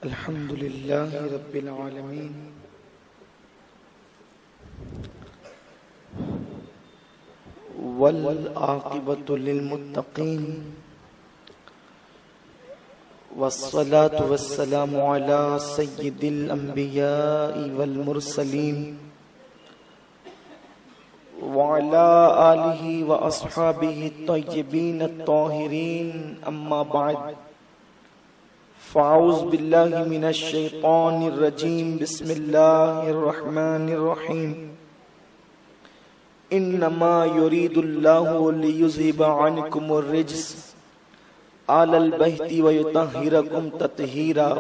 الحمد لله رب العالمين والعاقبة للمتقين والصلاة والسلام على سيد الأنبياء والمرسلين وعلى آله وأصحابه الطيبين الطاهرين أما بعد فأعوذ بالله من الشيطان الرجيم بسم الله الرحمن الرحيم إنما يريد الله ليذهب عنكم الرجس آل البيت ويطهركم تطهيرا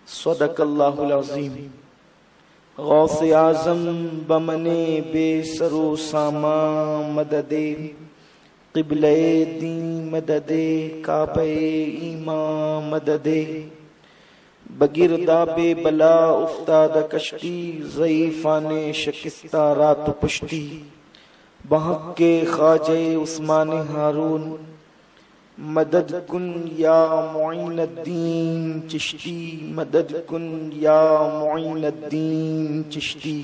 صدق الله العظيم غوث اعظم بمنے بے سرو ساما مددے قبلہ دین مددے کعبہ ایمان مددے بگرداب بلا افتاد کشتی ضعیفان شکستہ رات پشتی بحق کے خواجہ عثمان ہارون مدد کن یا معین الدین چشتی مدد کن یا معین الدین چشتی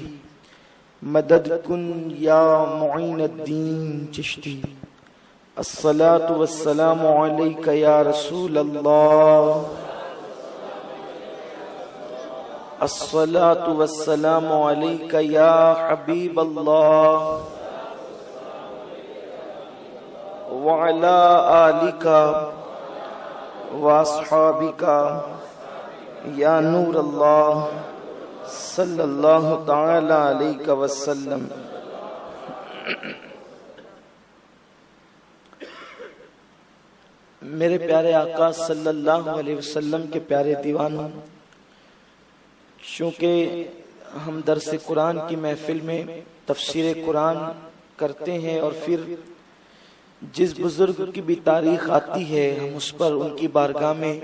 مدد کن یا معین الدین چشتی الصلاة والسلام علیک یا رسول اللہ الصلاة والسلام علیک یا حبیب اللہ وعلی آلک واصحابک یا نور اللہ صلی اللہ تعالی علیہ وسلم۔ میرے پیارے آقا صلی اللہ علیہ وسلم کے پیارے دیوانوں، چونکہ ہم درس قرآن کی محفل میں تفسیر قرآن کرتے ہیں اور پھر جس بزرگ کی بھی تاریخ آتی ہے ہم اس پر ان کی بارگاہ میں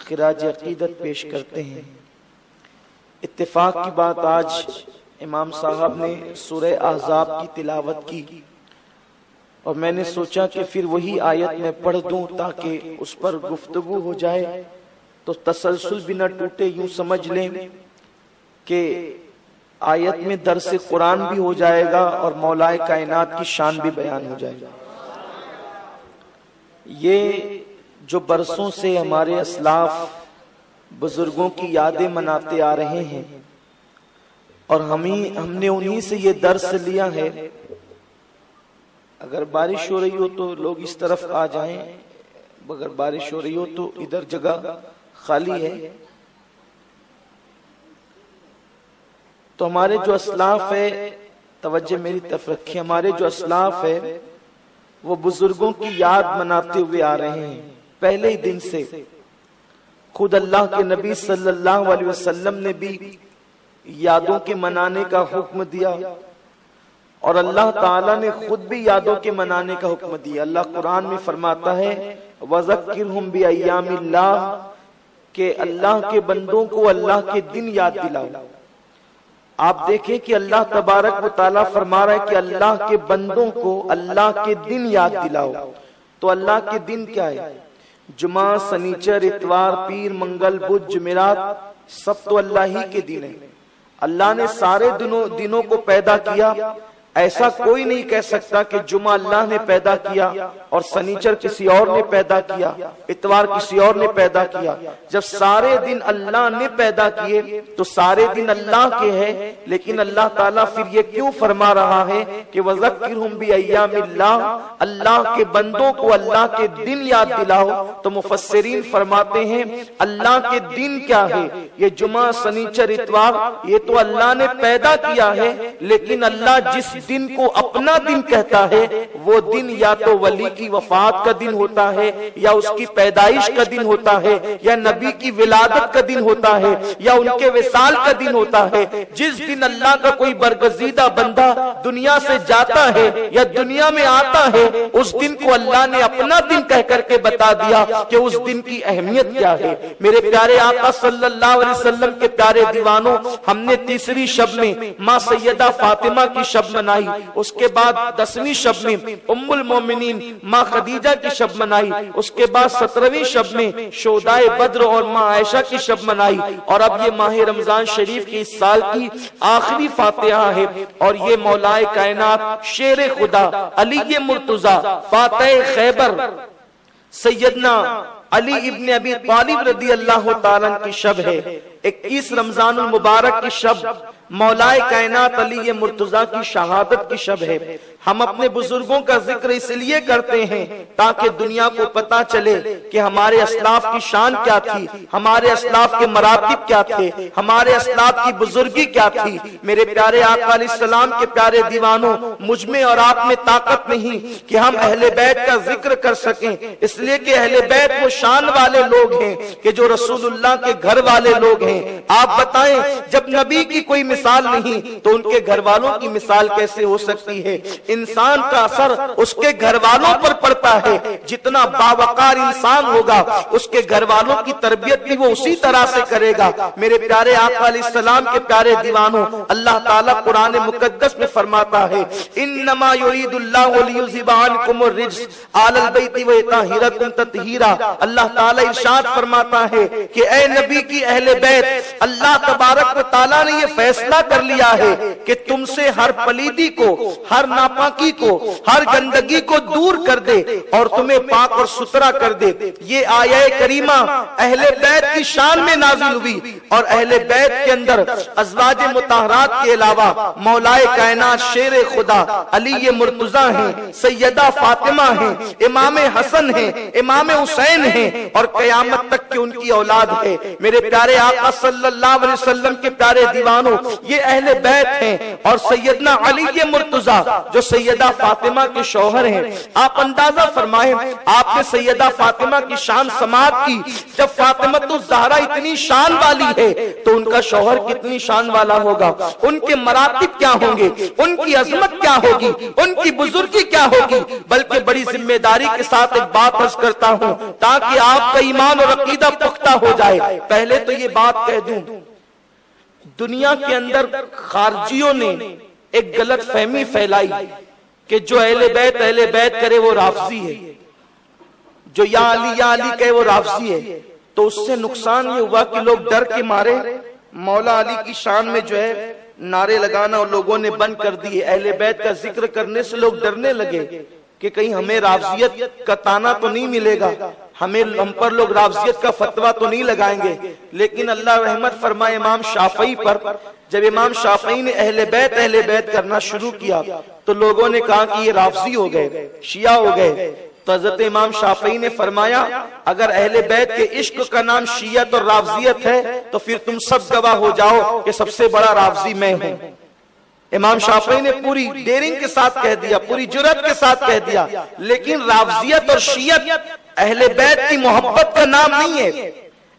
خراج عقیدت پیش کرتے ہیں۔ اتفاق کی بات، آج امام صاحب نے سورہ احزاب کی تلاوت کی اور میں نے سوچا کہ پھر وہی آیت میں پڑھ دوں تاکہ اس پر گفتگو ہو جائے تو تسلسل بھی نہ ٹوٹے، یوں سمجھ لیں کہ آیت میں درس قرآن بھی ہو جائے گا اور مولا کائنات کی شان بھی بیان ہو جائے گا۔ یہ جو برسوں سے ہمارے اسلاف بزرگوں کی یادیں مناتے آ رہے ہیں اور ہم نے انہی سے یہ درس لیا ہے۔ اگر بارش ہو رہی ہو تو لوگ اس طرف آ جائیں، اگر بارش ہو رہی ہو تو ادھر جگہ خالی ہے۔ تو ہمارے جو اسلاف ہے، توجہ میری طرف رکھیں، ہمارے جو اسلاف ہے وہ بزرگوں کی یاد مناتے ہوئے آ رہے ہیں پہلے ہی دن سے۔ خود اللہ کے نبی صلی اللہ علیہ وسلم نے بھی یادوں کے منانے کا حکم دیا اور اللہ تعالیٰ نے خود بھی یادوں کے منانے کا حکم دیا۔ اللہ قرآن میں فرماتا ہے وَذَكِّرْهُمْ بِأَيَّامِ اللَّهِ کہ اللہ کے بندوں کو اللہ کے دن یاد دلاؤ۔ آپ دیکھیں کہ اللہ تبارک و تعالیٰ فرما رہا ہے کہ اللہ کے بندوں کو اللہ کے دن یاد دلاؤ۔ تو اللہ کے دن کیا ہے؟ جمعہ، سنیچر، اتوار، پیر، منگل، بدھ، جمعرات، سب تو اللہ ہی کے دن ہیں۔ اللہ نے سارے دنوں کو پیدا کیا، ایسا کوئی نہیں کہہ سکتا کہ جمعہ اللہ نے پیدا کیا اور سنیچر کسی اور نے پیدا کیا، اتوار کسی اور نے پیدا کیا۔ جب سارے دن اللہ نے پیدا کیے تو سارے دن اللہ کے ہیں، لیکن اللہ تعالیٰ پھر یہ کیوں فرما رہا ہے کہ وَذَكِّرْهُمْ بِأَيَّامِ اللَّهِ، اللہ کے بندوں کو اللہ کے دن یاد دلاؤ۔ تو مفسرین فرماتے ہیں اللہ کے دن کیا ہے؟ یہ جمعہ، سنیچر، اتوار یہ تو اللہ نے پیدا کیا ہے، لیکن اللہ جس دن کو اپنا دن کہتا ہے وہ دن یا تو ولی کی وفات کا دن ہوتا ہے، یا اس کی پیدائش کا دن ہوتا ہے، یا نبی کی ولادت کا دن ہوتا ہے، یا ان کے وصال کا دن ہوتا ہے۔ جس دن اللہ کا کوئی برگزیدہ بندہ دنیا سے جاتا ہے یا دنیا میں آتا ہے، اس دن کو اللہ نے اپنا دن کہہ کر کے بتا دیا کہ اس دن کی اہمیت کیا ہے۔ میرے پیارے آقا صلی اللہ علیہ وسلم کے پیارے دیوانوں، ہم نے تیسری شب میں ماں سیدہ فاطمہ کی شب منائی منائی، اس کے بعد 10ویں شب میں ام المومنین ماں خدیجہ کی شب منائی، اس کے بعد 17ویں شب میں شہدائے بدر اور ماں عائشہ کی شب منائی، اور اب یہ ماہ رمضان شریف کی اس سال کی آخری فاتحہ ہے، اور یہ مولائے کائنات شیر خدا علی مرتضیٰ فاتح خیبر سیدنا علی ابن ابی طالب رضی اللہ تعالیٰ کی شب ہے۔ 21 رمضان المبارک کی شب مولائے کائنات علی مرتضیٰ کی شہادت کی شب ہے۔ ہم اپنے بزرگوں کا ذکر اس لیے کرتے ہیں تاکہ دنیا کو پتا چلے کہ ہمارے اسلاف کی شان کیا تھی، ہمارے اسلاف کے مراتب کیا تھے، ہمارے اسلاف کی بزرگی کیا تھی۔ میرے پیارے آقا علیہ السلام کے پیارے دیوانوں، مجھ میں اور آپ میں طاقت نہیں کہ ہم اہل بیت کا ذکر کر سکیں، اس لیے کہ اہل بیت وہ شان والے لوگ ہیں کہ جو رسول اللہ کے گھر والے لوگ ہیں۔ آپ بتائیں، جب نبی کی کوئی مثال نہیں تو ان کے گھر والوں کی مثال کیسے ہو سکتی ہے؟ انسان کا اثر اس کے گھر والوں پر پڑتا ہے، جتنا باوقار انسان ہوگا اس کے گھر والوں کی تربیت بھی وہ اسی طرح سے کرے گا۔ میرے پیارے آقا علیہ السلام کے پیارے دیوانوں، اللہ تعالیٰ قرآن مقدس میں فرماتا ہے انما یرید اللہ لیذھب عنکم الرجس اہل البیت ویطہرکم تطہیرا۔ اللہ تعالیٰ ارشاد فرماتا ہے کہ اے نبی کی اہل بیت، اللہ تبارک و تعالیٰ نے یہ فیصلہ کر لیا ہے کہ تم سے ہر پلیدی کو، ہر ناپاکی کو، ہر گندگی کو دور کر دے اور تمہیں پاک اور ستھرا کر دے۔ یہ آیہ کریمہ اہل بیت کی شان میں نازل ہوئی، اور اہل بیت کے اندر ازواج مطہرات کے علاوہ مولائے کائنات شیر خدا علی مرتضیٰ ہیں، سیدہ فاطمہ ہیں، امام حسن ہیں، امام حسین ہیں، اور قیامت تک کی ان کی اولاد ہے۔ میرے پیارے آقا صلی اللہ علیہ وسلم کے پیارے دیوانوں، یہ اہل بیت ہیں، اور سیدنا علی مرتضیٰ جو سیدہ فاطمہ کے شوہر ہیں۔ آپ اندازہ فرمائیں، آپ نے سیدہ فاطمہ کی شان سماعت کی، جب فاطمہ الزہرا اتنی شان والی ہے تو ان کا شوہر کتنی شان والا ہوگا، ان کے مراتب کیا ہوں گے، ان کی عظمت کیا ہوگی، ان کی بزرگی کیا ہوگی۔ بلکہ بڑی ذمہ داری کے ساتھ ایک بات عرض کرتا ہوں تاکہ آپ کا ایمان اور عقیدہ پختہ ہو جائے۔ پہلے تو یہ بات کہہ دوں، دنیا کے اندر خارجیوں نے ایک غلط فہمی پھیلائی کہ جو اہل بیت کرے وہ رافضی ہے، جو یا علی کہے وہ رافضی ہے۔ تو اس سے نقصان یہ ہوا کہ لوگ ڈر کے مارے مولا علی کی شان میں جو ہے نعرے لگانا اور لوگوں نے بند کر دیے۔ اہل بیت کا ذکر کرنے سے لوگ ڈرنے لگے کہ کہیں ہمیں رافضیت کا تانا تو نہیں ملے گا، ہم پر لوگ رافضیت کا فتویٰ تو نہیں لگائیں گے۔ لیکن اللہ رحمت فرمائے امام شافعی پر، جب امام شافعی نے اہل بیت کرنا شروع کیا تو لوگوں نے کہا کہ یہ رافضی ہو گئے، شیعہ ہو گئے۔ تو حضرت امام شافعی نے فرمایا اگر اہل بیت کے عشق کا نام شیعت اور رافضیت ہے تو پھر تم سب گواہ ہو جاؤ کہ سب سے بڑا رافضی میں ہوں۔ امام شافعی نے پوری ڈیرنگ کے ساتھ کہہ دیا، پوری جرأت کے ساتھ کہہ دیا، لیکن رافضیت اور شیعت اہل بیت کی محبت کا نام نہیں ہے،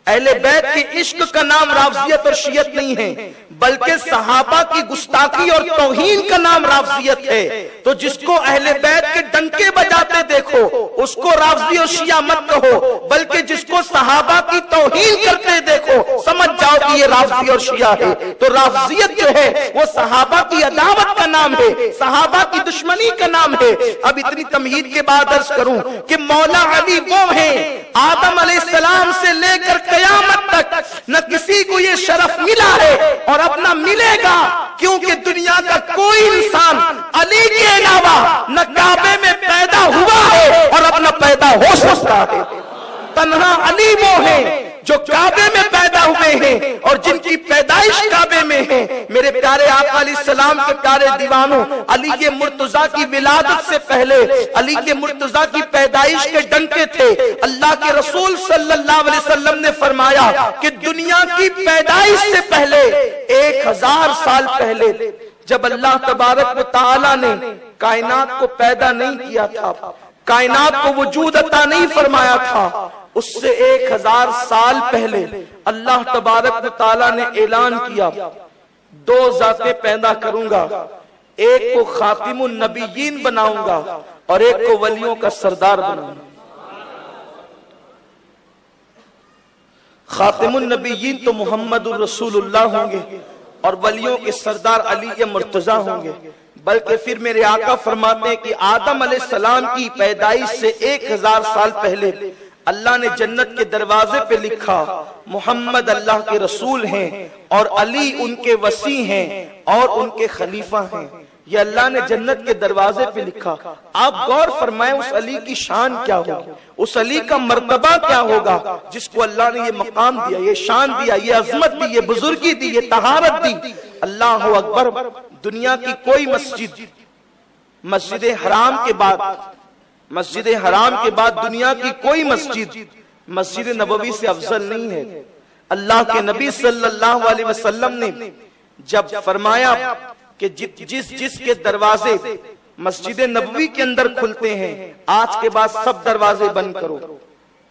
اہل بیت کے عشق کا نام رافضیت اور شیعت نہیں ہے، بلکہ صحابہ کی گستاخی اور توہین کا نام رافضیت ہے۔ تو جس کو اہل بیت کے ڈنکے بجاتے دیکھو اس کو رافضی اور شیعہ مت کہو، بلکہ جس کو صحابہ کی توہین کرتے دیکھو سمجھ جاؤ کہ یہ رافضی اور شیعہ ہے۔ تو رافضیت جو ہے وہ صحابہ کی عداوت کا نام ہے، صحابہ کی دشمنی کا نام ہے۔ اب اتنی تمہید کے بعد عرض کروں کہ مولا علی وہ ہیں آدم علیہ السلام سے لے کر قیامت تک نہ کسی کو یہ شرف ملا ہے اور اب نہ ملے گا، کیونکہ دنیا کا کوئی انسان علی کے علاوہ نہ کعبے میں پیدا ہوا ہے اور اب نہ پیدا ہو سکتا ہے۔ تنہا علی وہ ہیں جو کعبے میں پیدا ہوئے ہیں اور جن کی پیدائش کعبے میں ہے۔ میرے پیارے آقا علیہ السلام کے پیارے دیوانوں، علی کے مرتضیٰ کی ولادت سے پہلے علی کے مرتضیٰ کی پیدائش کے ڈنکے تھے۔ اللہ کے رسول صلی اللہ علیہ وسلم نے فرمایا کہ دنیا کی پیدائش سے پہلے 1000 سال پہلے جب اللہ تبارک و تعالی نے کائنات کو پیدا نہیں کیا تھا، کائنات کو وجود عطا نہیں فرمایا تھا، اس سے 1000 سال پہلے اللہ تبارک و تعالی نے اعلان کیا 2 ذاتیں پیدا کروں گا، ایک کو خاتم النبیین بناؤں گا اور ایک کو ولیوں کا سردار بناؤں گا۔ خاتم النبیین تو محمد الرسول اللہ ہوں گے اور ولیوں کے سردار علی مرتضیٰ ہوں گے۔ بلکہ پھر میرے آقا فرماتے ہیں کہ آدم علیہ السلام کی پیدائش سے 1000 سال پہلے اللہ نے جنت کے دروازے پہ لکھا محمد اللہ کے رسول ہیں اور علی ان کے وصی ہیں اور ان کے خلیفہ ہیں. یہ اللہ نے جنت کے دروازے پہ لکھا. آپ غور فرمائیں اس علی کی شان کیا ہوگی, اس علی کا مرتبہ کیا ہوگا جس کو اللہ نے یہ مقام دیا, یہ شان دیا, یہ عظمت دی, یہ بزرگی دی, یہ طہارت دی. اللہ اکبر. دنیا کی کوئی مسجد حرام کے بعد دنیا کی کوئی مسجد نبوی سے افضل نہیں ہے. اللہ کے نبی صلی اللہ علیہ وسلم نے جب فرمایا کہ جس کے دروازے مسجد نبوی کے اندر کھلتے ہیں آج کے بعد سب دروازے بند کرو.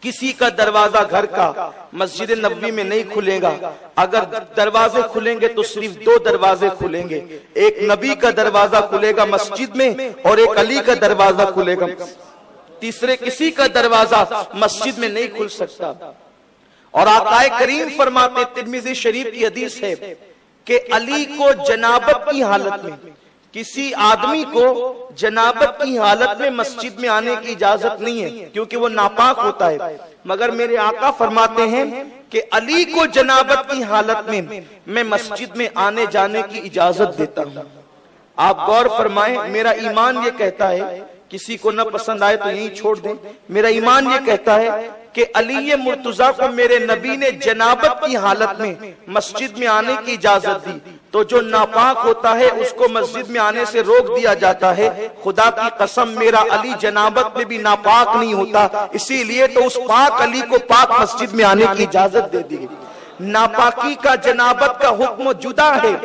کسی کا دروازہ گھر کا مسجد نبوی میں نہیں کھلے گا. اگر دروازے کھلیں گے تو صرف 2 دروازے کھلیں گے, ایک نبی کا دروازہ کھلے گا مسجد میں اور ایک علی کا دروازہ کھلے گا. تیسرے کسی کا دروازہ مسجد میں نہیں کھل سکتا. اور آقا کریم فرماتے, ترمذی شریف کی حدیث ہے کہ علی کو جنابت کی حالت میں, کسی آدمی کو جنابت کی حالت میں مسجد میں آنے کی اجازت نہیں ہے کیونکہ وہ ناپاک ہوتا ہے. مگر میرے آقا فرماتے ہیں کہ علی کو جنابت کی حالت میں مسجد میں آنے جانے کی اجازت دیتا ہوں. آپ غور فرمائیں, میرا ایمان یہ کہتا ہے, کسی کو نہ پسند آئے تو یہیں چھوڑ دیں, میرا ایمان یہ کہتا ہے کہ علی مرتضیٰ کو میرے نبی نے جنابت کی حالت میں مسجد میں آنے کی اجازت دی, تو جو ناپاک ہوتا ہے اس کو مسجد میں آنے سے روک دیا جاتا ہے. خدا کی قسم میرا علی جنابت میں بھی ناپاک نہیں ہوتا, اسی لیے تو اس پاک علی کو پاک مسجد میں آنے کی اجازت دے دی. ناپاکی کا جنابت کا حکم جدا ہے,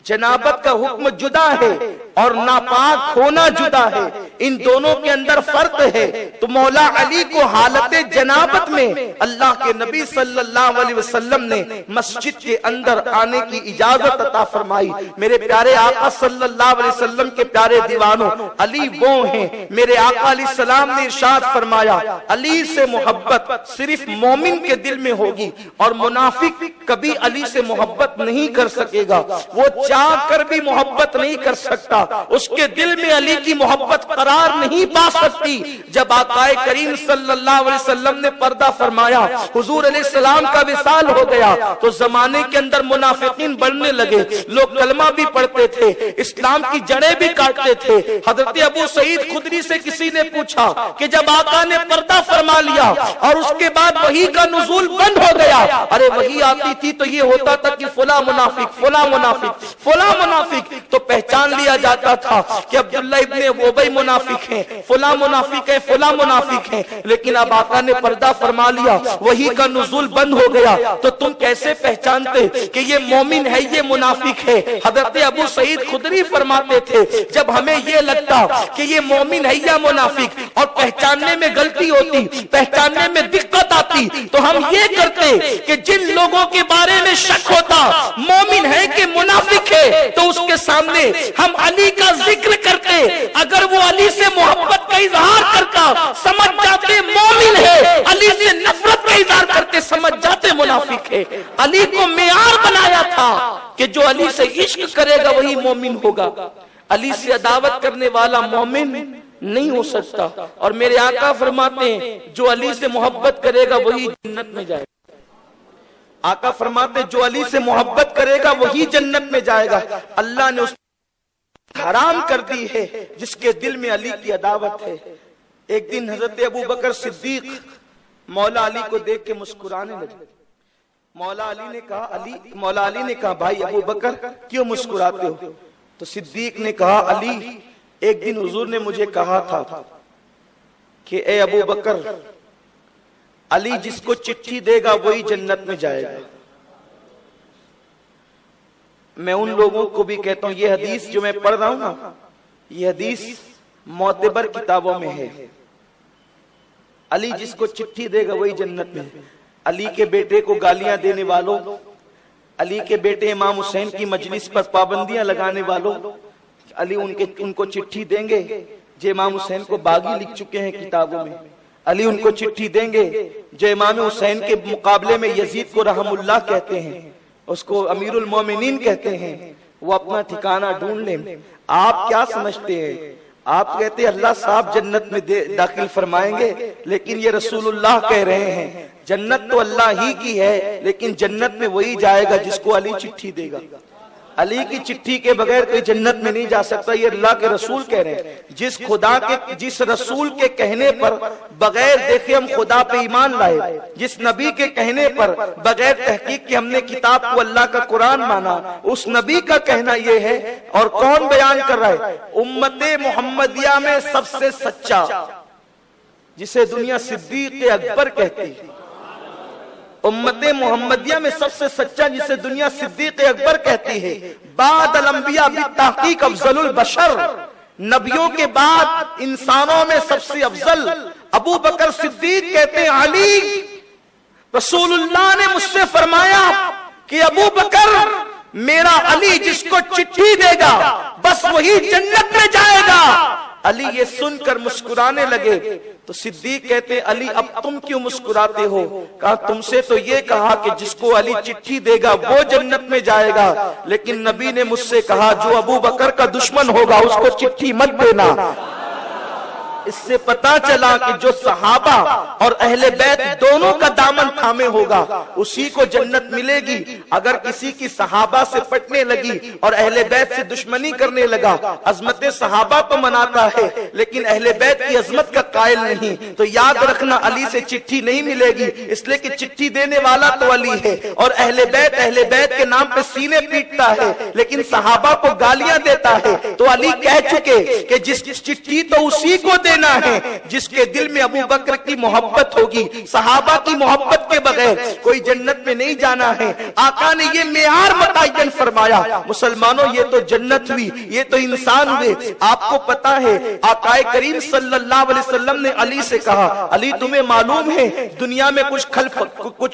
جنابت کا حکم جدا ہے اور ناپاک ہونا جدا ہے, ان دونوں کے اندر فرق ہے. تو مولا علی کو حالت جنابت میں اللہ کے نبی صلی اللہ علیہ وسلم نے مسجد کے اندر آنے کی اجازت عطا فرمائی. میرے پیارے آقا صلی اللہ علیہ وسلم کے پیارے دیوانوں, علی وہ ہیں, میرے آقا علیہ السلام نے ارشاد فرمایا علی سے محبت صرف مومن کے دل میں ہوگی اور منافق کبھی علی سے محبت نہیں کر سکے گا. وہ چاہ کر بھی محبت نہیں کر سکتا, اس کے دل میں علی کی محبت قرار نہیں پا سکتی. جب آقا کریم صلی اللہ علیہ وسلم نے پردہ فرمایا, حضور علیہ السلام کا وصال ہو گیا, تو زمانے کے اندر منافقین بڑھنے لگے. لوگ کلمہ بھی پڑھتے تھے, اسلام کی جڑیں بھی کاٹتے تھے. حضرت ابو سعید خدری سے کسی نے پوچھا کہ جب آقا نے پردہ فرما لیا اور اس کے بعد وحی کا نزول بند ہو گیا, ارے وحی آتی تھی تو یہ ہوتا تھا کہ فلاں منافق فلاں منافق فلاں منافق, تو پہچان لیا جاتا تھا کہ عبداللہ ابن ابی منافق ہیں, فلاں منافق ہیں, فلاں منافق ہیں. لیکن اب آقا نے پردہ فرما لیا, وحی کا نزول بند ہو گیا, تو تم کیسے پہچانتے کہ یہ مومن ہے یہ منافق ہے؟ حضرت ابو سعید خدری فرماتے تھے جب ہمیں یہ لگتا کہ یہ مومن ہے یا منافق اور پہچاننے میں غلطی ہوتی, پہچاننے میں دقت آتی, تو ہم یہ کرتے کہ جن لوگوں کے بارے میں شک ہوتا مومن ہے کہ منافق ہے تو اس کے سامنے ہم علی کا ذکر کرتے. اگر وہ علی سے محبت کا اظہار کرتا سمجھ جاتے مومن ہے, علی سے نفرت کا اظہار کرتے سمجھ جاتے منافق ہے. علی کو معیار بنایا تھا کہ جو علی سے عشق کرے گا وہی مومن ہوگا, علی سے عداوت کرنے والا مومن نہیں ہو سکتا. اور میرے آقا فرماتے ہیں جو علی سے محبت کرے گا وہی جنت میں جائے گا. آقا فرماتے جو علی سے محبت کرے گا وہی جنت میں جائے گا. اللہ نے اس حرام کر دی ہے جس کے دل میں علی کی عداوت ہے. ایک دن حضرت ابو بکر صدیق مولا علی کو دیکھ کے مسکرانے لگے. مولا علی نے کہا بھائی ابو بکر کیوں مسکراتے ہو؟ تو صدیق نے کہا علی ایک دن حضور نے مجھے کہا تھا کہ اے ابو بکر علی جس کو چٹھی دے گا وہی جنت میں جائے گا. میں ان لوگوں کو بھی کہتا ہوں یہ حدیث جو میں پڑھ رہا ہوں نا, یہ حدیث معتبر کتابوں میں ہے. علی جس کو چٹھی دے گا وہی جنت میں. علی کے بیٹے کو گالیاں دینے والوں, علی کے بیٹے امام حسین کی مجلس پر پابندیاں لگانے والوں, علی ان کو چٹھی دیں گے جو امام حسین کو باغی لکھ چکے ہیں کتابوں میں. علی ان کو چٹھی دیں گے جو امام حسین کے مقابلے میں یزید کو رحم اللہ کہتے ہیں, اس کو امیر المومنین کہتے ہیں. وہ اپنا ٹھکانہ ڈھونڈ لیں۔ آپ کیا سمجھتے ہیں؟ آپ کہتے ہیں اللہ صاحب جنت میں داخل فرمائیں گے، لیکن یہ رسول اللہ کہہ رہے ہیں جنت تو اللہ ہی کی ہے، لیکن جنت میں وہی جائے گا جس کو علی چٹھی دے گا۔ علی کی چٹھی کے بغیر کوئی جنت میں نہیں جا سکتا، یہ اللہ کے رسول کہہ رہے ہیں۔ جس خدا کے، جس رسول کے کہنے پر بغیر دیکھے ہم خدا پہ ایمان لائے، جس نبی کے کہنے پر بغیر تحقیق کہ ہم نے کتاب کو اللہ کا قرآن مانا، اس نبی کا کہنا یہ ہے۔ اور کون بیان کر رہا ہے؟ امت محمدیہ میں سب سے سچا، جسے دنیا صدیق اکبر کہتی ہے۔ امت محمدیہ میں سب سے سچا جسے دنیا صدیق اکبر کہتی ہے۔ بعد الانبیاء بالتحقیق افضل البشر، نبیوں کے بعد انسانوں میں سب سے افضل ابو بکر صدیق کہتے ہیں علی، رسول اللہ نے مجھ سے فرمایا کہ ابو بکر میرا علی جس کو چٹھی دے گا بس وہی جنت میں جائے گا۔ علی یہ سن کر مسکرانے لگے تو صدیق کہتے علی اب تم کیوں مسکراتے ہو؟ کہا تم سے تو یہ کہا کہ جس کو علی چٹھی دے گا وہ جنت میں جائے گا، لیکن نبی نے مجھ سے کہا جو ابو بکر کا دشمن ہوگا اس کو چٹھی مت دینا۔ اس سے پتا چلا کہ جو صحابہ اور اہل بیت دونوں کا دامن تھامے ہوگا اسی کو جنت ملے گی۔ اگر کسی کی صحابہ سے پٹنے لگی اور اہل بیت سے دشمنی کرنے لگا، عظمت صحابہ تو مناتا ہے لیکن اہل بیت کی عظمت کا قائل نہیں، تو یاد رکھنا علی سے چٹھی نہیں ملے گی، اس لیے کہ چٹھی دینے والا تو علی ہے، اور اہل بیت کے نام پہ سینے پیٹتا ہے لیکن صحابہ کو گالیاں دیتا ہے۔ تو علی کہہ چکے کہ جس چٹھی تو اسی کو دینا ہے جس کے دل میں ابو بکر کی محبت ہوگی، صحابہ کی محبت کے بغیر کوئی جنت میں نہیں جانا ہے۔ آقا نے یہ معیار متعین فرمایا۔ مسلمانوں یہ تو جنت ہوئی، یہ تو انسان ہوئے۔ آپ کو پتا ہے آقا کریم صلی اللہ علیہ وسلم نے علی سے کہا علی تمہیں معلوم ہے دنیا میں کچھ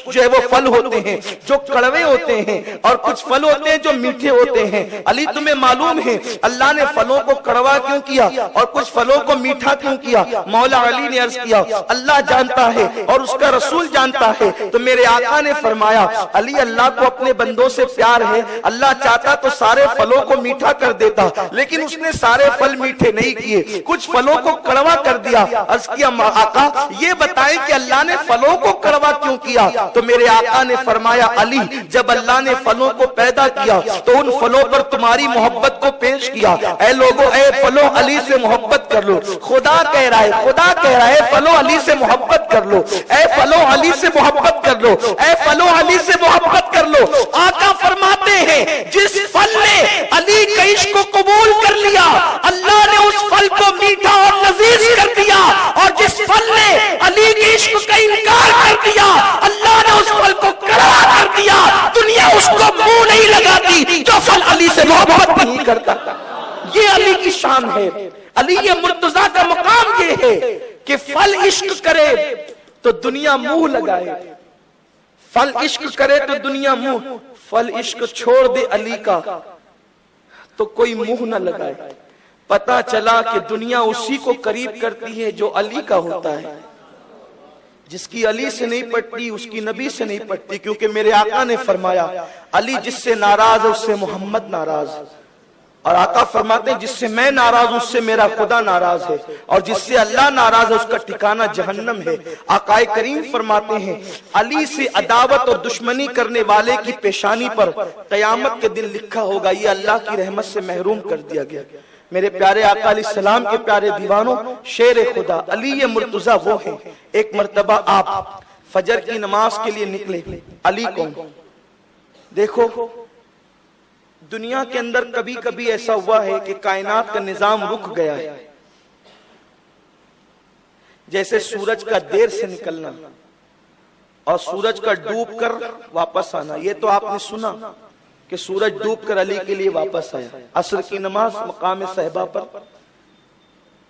جو ہے وہ پھل ہوتے ہیں جو کڑوے ہوتے ہیں اور کچھ پھل ہوتے ہیں جو میٹھے ہوتے ہیں۔ علی تمہیں معلوم ہے اللہ نے پھلوں کو کڑوا کیوں کیا اور کچھ پھلوں کو میٹھا کیوں کیا؟ مولا علی نے عرض کیا اللہ جانتا ہے اور اس کا رسول جانتا ہے۔ تو میرے آقا نے فرمایا علی اللہ کو اپنے بندوں سے پیار ہے، اللہ چاہتا تو سارے پھلوں کو میٹھا کر دیتا لیکن اس نے سارے پھل میٹھے نہیں کیے، کچھ پھلوں کو کڑوا کر دیا۔ عرض کیا آقا یہ بتائیں کہ اللہ نے پھلوں کو کڑوا کیوں کیا؟ تو میرے آقا نے فرمایا علی جب اللہ نے پھلوں کو پیدا کیا تو ان پھلوں پر تمہاری محبت کو پیش کیا۔ اے لوگوں اے پھلوں علی سے محبت کر لو، خدا کہہ رہا ہے پھلوں علی سے محبت کر لو، اے پھلوں علی سے محبت کر لو، اے پھلوں علی سے محبت کر لو۔ آقا فرماتے ہیں جس پھل نے علی کے عشق کو قبول کر لیا اللہ نے اس پھل کو میٹھا اور لذیذ کر دیا، اور جس پھل نے علی کے عشق کا انکار کر دیا اللہ نے اس پھل کو کڑوا کر دیا۔ دنیا اس کو منہ نہیں لگاتی جو پھل علی سے محبت نہیں کرتا۔ یہ علی کی شان ہے۔ علی مرتضیٰ کا مقام یہ ہے کہ پھل عشق کرے تو دنیا منہ لگائے، پھل عشق کرے تو دنیا منہ، پھل عشق چھوڑ دے علی کا تو کوئی منہ نہ لگائے۔ پتا چلا کہ دنیا اسی کو قریب کرتی ہے جو علی کا ہوتا ہے، جس کی علی سے نہیں پٹتی اس کی نبی سے نہیں پٹتی، کیونکہ میرے آقا نے فرمایا علی جس سے ناراض ہے اس سے محمد ناراض، اور آقا فرماتے ہیں جس سے میں ناراض ہوں اس سے میرا خدا ناراض ہے، اور جس سے اللہ ناراض ہے اس کا ٹھکانہ جہنم ہے۔ آقا کریم فرماتے ہیں علی سے عداوت اور دشمنی کرنے والے کی پیشانی پر قیامت کے دن لکھا ہوگا یہ اللہ کی رحمت سے محروم کر دیا گیا۔ میرے پیارے آقا علیہ السلام کے پیارے دیوانوں، شیر خدا علی مرتضیٰ وہ ہیں۔ ایک مرتبہ آپ فجر کی نماز کے لیے نکلے، علی کون؟ دیکھو دنیا کے اندر کبھی کبھی ایسا ہوا ہے کہ کائنات کا نظام رک گیا ہے، جیسے سورج کا دیر سے نکلنا اور سورج کا ڈوب کر واپس آنا۔ یہ تو آپ نے سنا کہ سورج ڈوب کر علی کے لیے واپس آیا عصر کی نماز مقام صحابہ پر،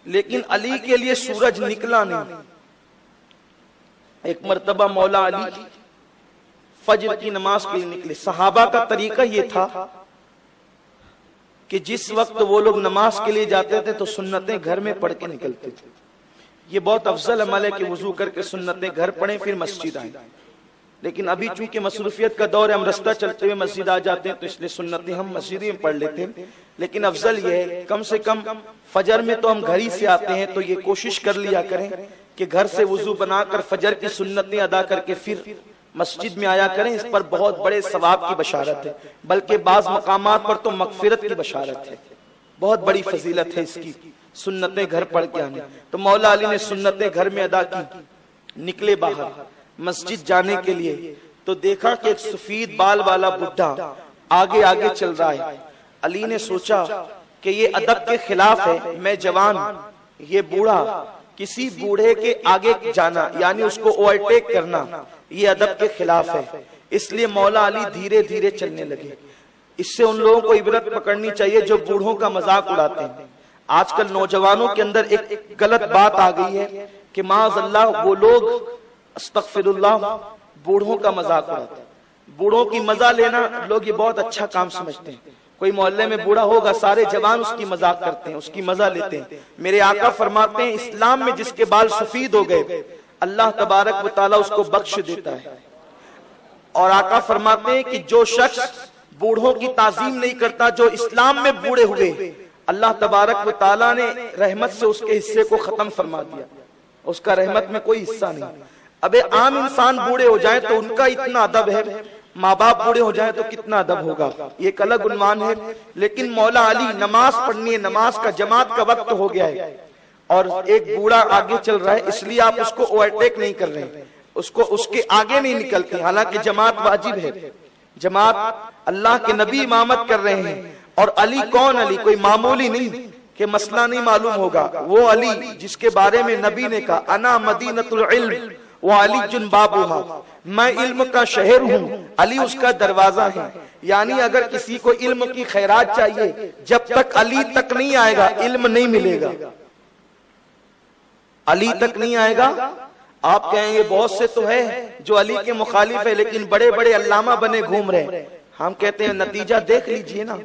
لیکن علی کے لیے سورج نکلا نہیں۔ ایک مرتبہ مولا علی فجر کی نماز کے لیے نکلے۔ صحابہ کا طریقہ یہ تھا کہ جس وقت وہ لوگ نماز کے لیے جاتے تھے تو سنتیں گھر میں پڑھ کے نکلتے تھے۔ یہ بہت افضل عمل ہے کہ وضو کر کے سنتیں گھر پڑھیں پھر مسجد آئیں، لیکن ابھی چونکہ مصروفیت کا دور ہے، ہم رستہ چلتے ہوئے مسجد آ جاتے ہیں، تو اس لیے سنتیں ہم مسجد میں پڑھ لیتے ہیں۔ لیکن افضل یہ ہے کم سے کم فجر میں تو ہم گھر ہی سے آتے ہیں، تو یہ کوشش کر لیا کریں کہ گھر سے وضو بنا کر فجر کی سنتیں ادا کر کے پھر مسجد میں آیا کریں۔ اس پر بہت بڑے ثواب کی بشارت ہے، بلکہ بعض مقامات پر تو مغفرت کی بشارت ہے، بہت بڑی فضیلت ہے اس کی، سنتیں گھر پڑھ کے آنے۔ تو مولا علی نے سنتیں گھر میں ادا کی، نکلے باہر مسجد جانے کے لیے، تو دیکھا کہ ایک سفید بال والا بڈھا آگے آگے چل رہا ہے۔ علی نے سوچا کہ یہ ادب کے خلاف ہے، میں جوان، یہ بوڑھا، کسی بوڑھے کے آگے جانا یعنی اس کو اوورٹیک کرنا یہ ادب کے خلاف ہے، اس لیے مولا علی دھیرے دھیرے چلنے لگے۔ اس سے ان لوگوں کو عبرت پکڑنی چاہیے جو بوڑھوں کا مذاق اڑاتے ہیں۔ آج کل نوجوانوں کے اندر ایک غلط بات آ گئی ہے کہ معاذ اللہ وہ لوگ استغفر اللہ بوڑھوں کا مذاق اڑاتے ہیں۔ بوڑھوں کی مزہ لینا لوگ یہ بہت اچھا کام سمجھتے ہیں۔ کوئی محلے میں بوڑھا ہوگا، سارے جوان اس کی مذاق کرتے ہیں، اس کی مزہ لیتے ہیں۔ میرے آقا فرماتے ہیں اسلام میں جس کے بال سفید ہو گئے اللہ تبارک و تعالیٰ اس کو بخش دیتا ہے۔ اور آقا فرماتے ہیں کہ جو شخص بوڑھوں کی تعظیم نہیں کرتا، جو اسلام میں بوڑھے ہوئے، اللہ تبارک و تعالیٰ نے رحمت سے اس کے حصے کو ختم فرما دیا، اس کا رحمت میں کوئی حصہ نہیں۔ اب عام انسان بوڑھے ہو جائیں تو ان کا اتنا ادب ہے، ماں باپ بوڑھے ہو جائیں تو کتنا ادب ہوگا، یہ ایک الگ عنوان ہے۔ لیکن مولا علی نماز پڑھنی ہے، نماز کا جماعت کا وقت ہو گیا ہے اور ایک بوڑھا آگے چل رہا ہے، اس لیے آپ اس کو اوورٹیک نہیں کر رہے، اس کے آگے نہیں نکلتے، حالانکہ جماعت واجب ہے، جماعت اللہ کے نبی امامت کر رہے ہیں۔ اور علی کون علی؟ کوئی معمولی نہیں کہ مسئلہ نہیں معلوم ہوگا، وہ علی جس کے بارے میں نبی نے کہا انا مدینۃ العلم وعلی جن بابوہا، میں علم کا شہر ہوں، علی اس کا دروازہ ہے۔ یعنی اگر کسی کو علم کی خیرات چاہیے، جب تک علی تک نہیں آئے گا علم نہیں ملے گا، علی تک نہیں آئے گا۔ آپ کہیں گے بہت سے تو ہے جو علی کے مخالف ہے لیکن بڑے بڑے علامہ بنے گھوم رہے، ہم کہتے ہیں نتیجہ دیکھ لیجئے نا۔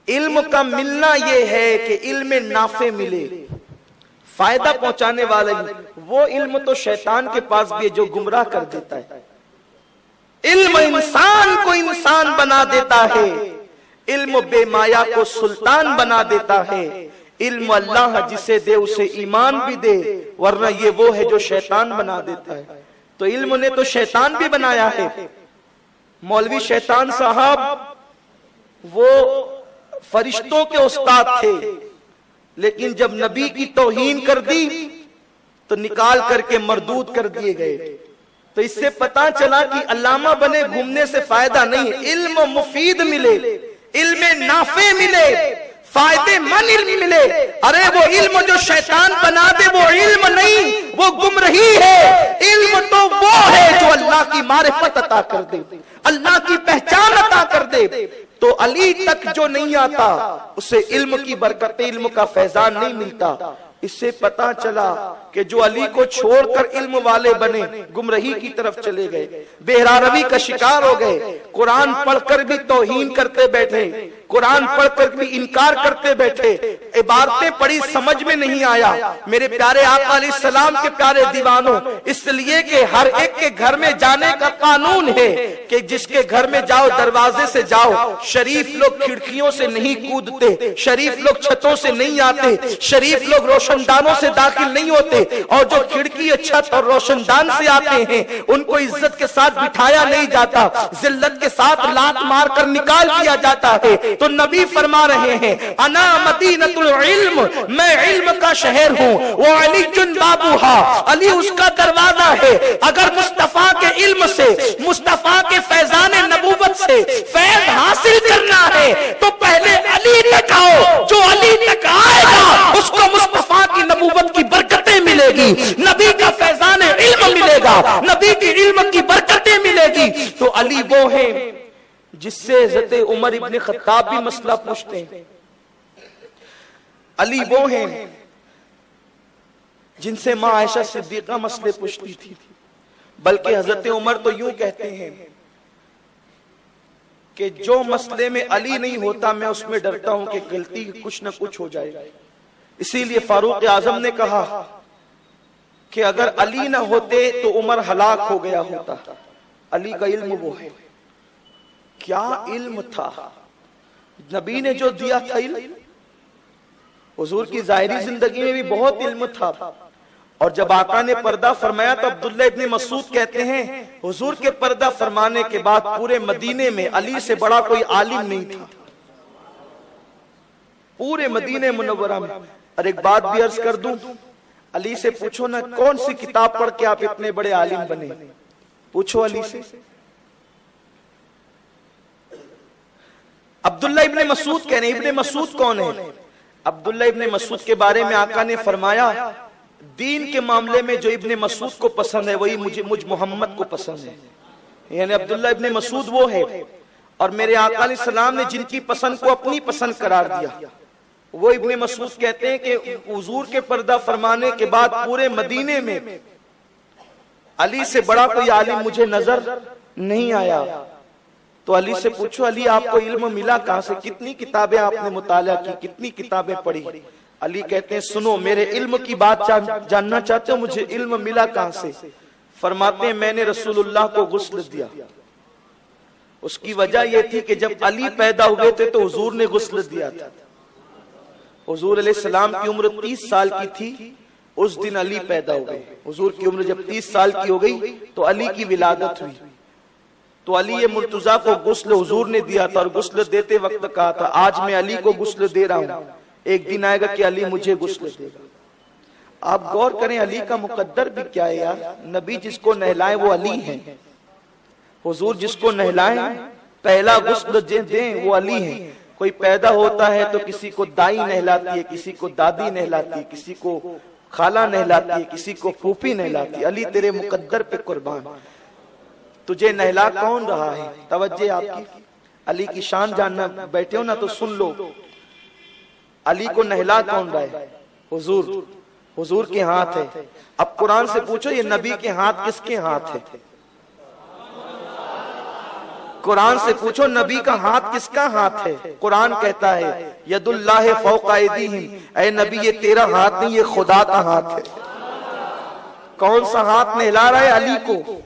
علم کا ملنا یہ ہے کہ علم نافع ملے، فائدہ پہنچانے والا وہ علم تو شیطان کے پاس بھی ہے جو گمراہ کر دیتا ہے۔ علم انسان کو انسان بنا دیتا ہے، علم بے مایا کو سلطان بنا دیتا ہے، علم اللہ جسے دے اسے ایمان بھی دے، ورنہ یہ وہ ہے جو شیطان بنا دیتا ہے۔ تو علم نے تو شیطان بھی بنایا ہے۔ مولوی شیطان صاحب وہ فرشتوں کے استاد تھے، لیکن جب نبی کی توہین کر دی تو نکال کر کے مردود کر دیے گئے۔ تو اس سے پتا چلا کہ علامہ بنے گھومنے سے فائدہ نہیں، علم مفید ملے، علم نافع ملے، فائدے مند علم ملے۔ ارے وہ علم جو شیطان بنا دے وہ علم نہیں، وہ گمراہی ہے۔ علم تو وہ ہے جو اللہ کی معرفت عطا کر دے، اللہ کی پہچان عطا کر دے۔ تو علی تک جو نہیں آتا اسے علم کی برکت، علم کا فیضان نہیں ملتا۔ اس سے پتا چلا کہ جو علی کو چھوڑ کر علم والے بنے گمراہی کی طرف چلے گئے، بہرا روی کا شکار ہو گئے، قرآن پڑھ کر بھی توہین کرتے بیٹھے، قرآن پڑھ کر بھی انکار کرتے بیٹھے، عبارتیں پڑھی سمجھ میں نہیں آیا۔ میرے پیارے آقا علیہ السلام کے پیارے دیوانوں، اس لیے کہ ہر ایک کے گھر میں جانے کا قانون ہے کہ جس کے گھر میں جاؤ دروازے سے جاؤ۔ شریف لوگ کھڑکیوں سے نہیں کودتے، شریف لوگ چھتوں سے نہیں آتے، شریف لوگ روشن دانوں سے داخل نہیں ہوتے، اور جو کھڑکی چھت اور روشن دان سے آتے ہیں ان کو عزت کے ساتھ بٹھایا نہیں جاتا، ذلت کے ساتھ لات مار کر نکال دیا جاتا ہے۔ تو نبی فرما رہے ہیں انا مدینۃ العلم، میں علم کا شہر ہوں، وہ علی جن بابوہا، علی اس کا دروازہ ہے۔ اگر مصطفیٰ کے علم سے، مصطفیٰ کے فیضان نبوت سے فیض حاصل کرنا ہے تو پہلے علی تک آؤ، جو علی تک آئے گا اس کو مصطفیٰ کی نبوت کی برکتیں ملے گی، نبی کا فیضان علم ملے گا، نبی کی علم کی برکتیں ملے گی۔ تو علی وہ ہیں جس سے حضرت عمر ابن خطاب بھی مسئلہ پوچھتے ہیں، علی وہ ہیں جن سے ماں عائشہ صدیقہ مسئلے پوچھتی تھی، بلکہ حضرت عمر تو یوں کہتے ہیں کہ جو مسئلے میں علی نہیں ہوتا میں اس میں ڈرتا ہوں کہ غلطی کچھ نہ کچھ ہو جائے۔ اسی لیے فاروق اعظم نے کہا کہ اگر علی نہ ہوتے تو عمر ہلاک ہو گیا ہوتا. علی کا علم وہ ہے. کیا علم تھا نبی نے جو دیا تھا علم. حضور کی ظاہری زندگی میں بھی بہت علم تھا، اور جب آقا نے پردہ فرمایا تو عبداللہ ابن مسعود کہتے ہیں حضور کے پردہ فرمانے کے بعد پورے مدینے میں علی سے بڑا کوئی عالم نہیں تھا، پورے مدینہ منورہ میں. اور ایک بات بھی عرض کر دوں، علی سے پوچھو نا کون سی کتاب پڑھ کے آپ اتنے بڑے عالم بنے، پوچھو علی سے. عبداللہ ابن مسعود کہنے. ابن مسعود کون ہے؟ عبداللہ ابن مسعود کے بارے میں آقا نے فرمایا دین کے معاملے میں جو ابن مسعود کو پسند ہے وہی مجھ محمد کو پسند ہے. یعنی عبداللہ ابن مسعود وہ ہے، اور میرے آقا علیہ السلام نے جن کی پسند کو اپنی پسند قرار دیا وہ ابن مسعود کہتے ہیں کہ حضور کے پردہ فرمانے کے بعد پورے مدینے میں علی سے بڑا کوئی عالم مجھے نظر نہیں آیا. تو علی سے پوچھو علی آپ کو علم ملا کہاں سے، کتنی کتابیں آپ نے مطالعہ کی، کتنی کتابیں پڑھی. علی کہتے ہیں سنو میرے علم کی بات جاننا چاہتے ہو، مجھے علم ملا کہاں سے. فرماتے ہیں میں نے رسول اللہ کو غسل دیا. اس کی وجہ یہ تھی کہ جب علی پیدا ہوئے تھے تو حضور نے غسل دیا تھا. حضور علیہ السلام کی عمر 30 سال کی تھی اس دن علی پیدا ہوئے. حضور کی عمر جب 30 سال کی ہو گئی تو علی کی ولادت ہوئی. تو علی مرتضیٰ کو غسل حضور نے دیا تھا، اور غسل دیتے وقت کہا تھا آج میں علی کو غسل دے رہا ہوں، ایک دن آئے گا کہ علی مجھے غسل دے گا. آپ غور کریں علی کا مقدر بھی کیا ہے یار. نبی جس کو نہلائے وہ علی ہیں، حضور جس کو نہلائیں پہلا غسل دیں وہ علی ہیں. کوئی پیدا ہوتا ہے تو کسی کو دائی نہلاتی ہے، کسی کو دادی نہلاتی ہے، کسی کو خالہ نہلاتی ہے، کسی کو پھوپھی نہلاتی ہے. علی تیرے مقدر پہ قربان. تجھے نہلا کون رہا ہے؟ توجہ آپ کی. علی کی شان جاننا بیٹھے ہو نا تو سن لو. علی کو نہلا کون رہا ہے؟ حضور. حضور کے ہاتھ ہے. اب قرآن سے پوچھو یہ نبی کے ہاتھ کس کے ہاتھ ہے؟ قرآن سے پوچھو نبی کا ہاتھ کس کا ہاتھ ہے؟ قرآن کہتا ہے ید اللہ فوق ایدیہم. اے نبی یہ تیرا ہاتھ نہیں، یہ خدا کا ہاتھ ہے. کون سا ہاتھ نہلا رہا ہے؟ علی کو.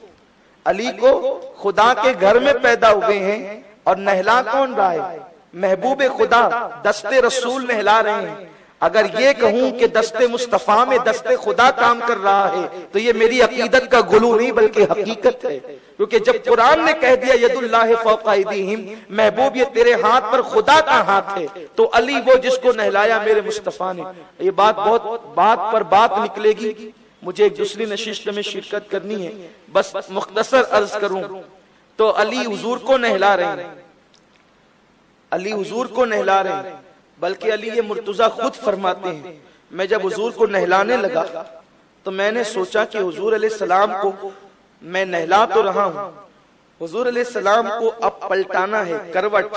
علی کو خدا کے گھر میں پیدا ہوئے ہیں، اور نہلا کون رہا ہے؟ محبوب خدا دست رسول نہلا رہے ہیں. اگر یہ کہوں کہ دست مصطفیٰ میں دست خدا کام کر رہا ہے تو یہ میری عقیدت کا غلو نہیں بلکہ حقیقت ہے. کیونکہ جب قرآن نے کہہ دیا ید اللہ فوق ایدیہم، محبوب یہ تیرے ہاتھ پر خدا کا ہاتھ ہے، تو علی وہ جس کو نہلایا میرے مصطفیٰ نے. یہ بات بہت بات پر بات نکلے گی. مجھے ایک دوسری نشست میں شرکت کرنی ہے، بس مختصر عرض کروں تو علی حضور کو نہلا رہے ہیں. علی حضور کو نہلا رہے ہیں. بلکہ علی یہ مرتضیٰ خود فرماتے ہیں میں جب حضور کو نہلانے لگا تو میں نے سوچا کہ حضور علیہ السلام کو میں نہلا تو رہا ہوں، حضور علیہ السلام کو اب پلٹانا ہے کروٹ.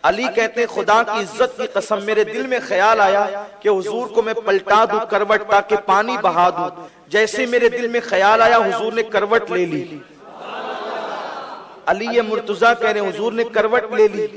علی کہتے ہیں خدا کی عزت کی قسم میرے دل میں خیال آیا کہ حضور کو میں پلٹا دوں کروٹ تاکہ پانی بہا دوں. جیسے میرے دل میں خیال آیا حضور نے کروٹ لے لی. علی یہ مرتضیٰ کہہ رہے ہیں حضور نے کروٹ لے لی.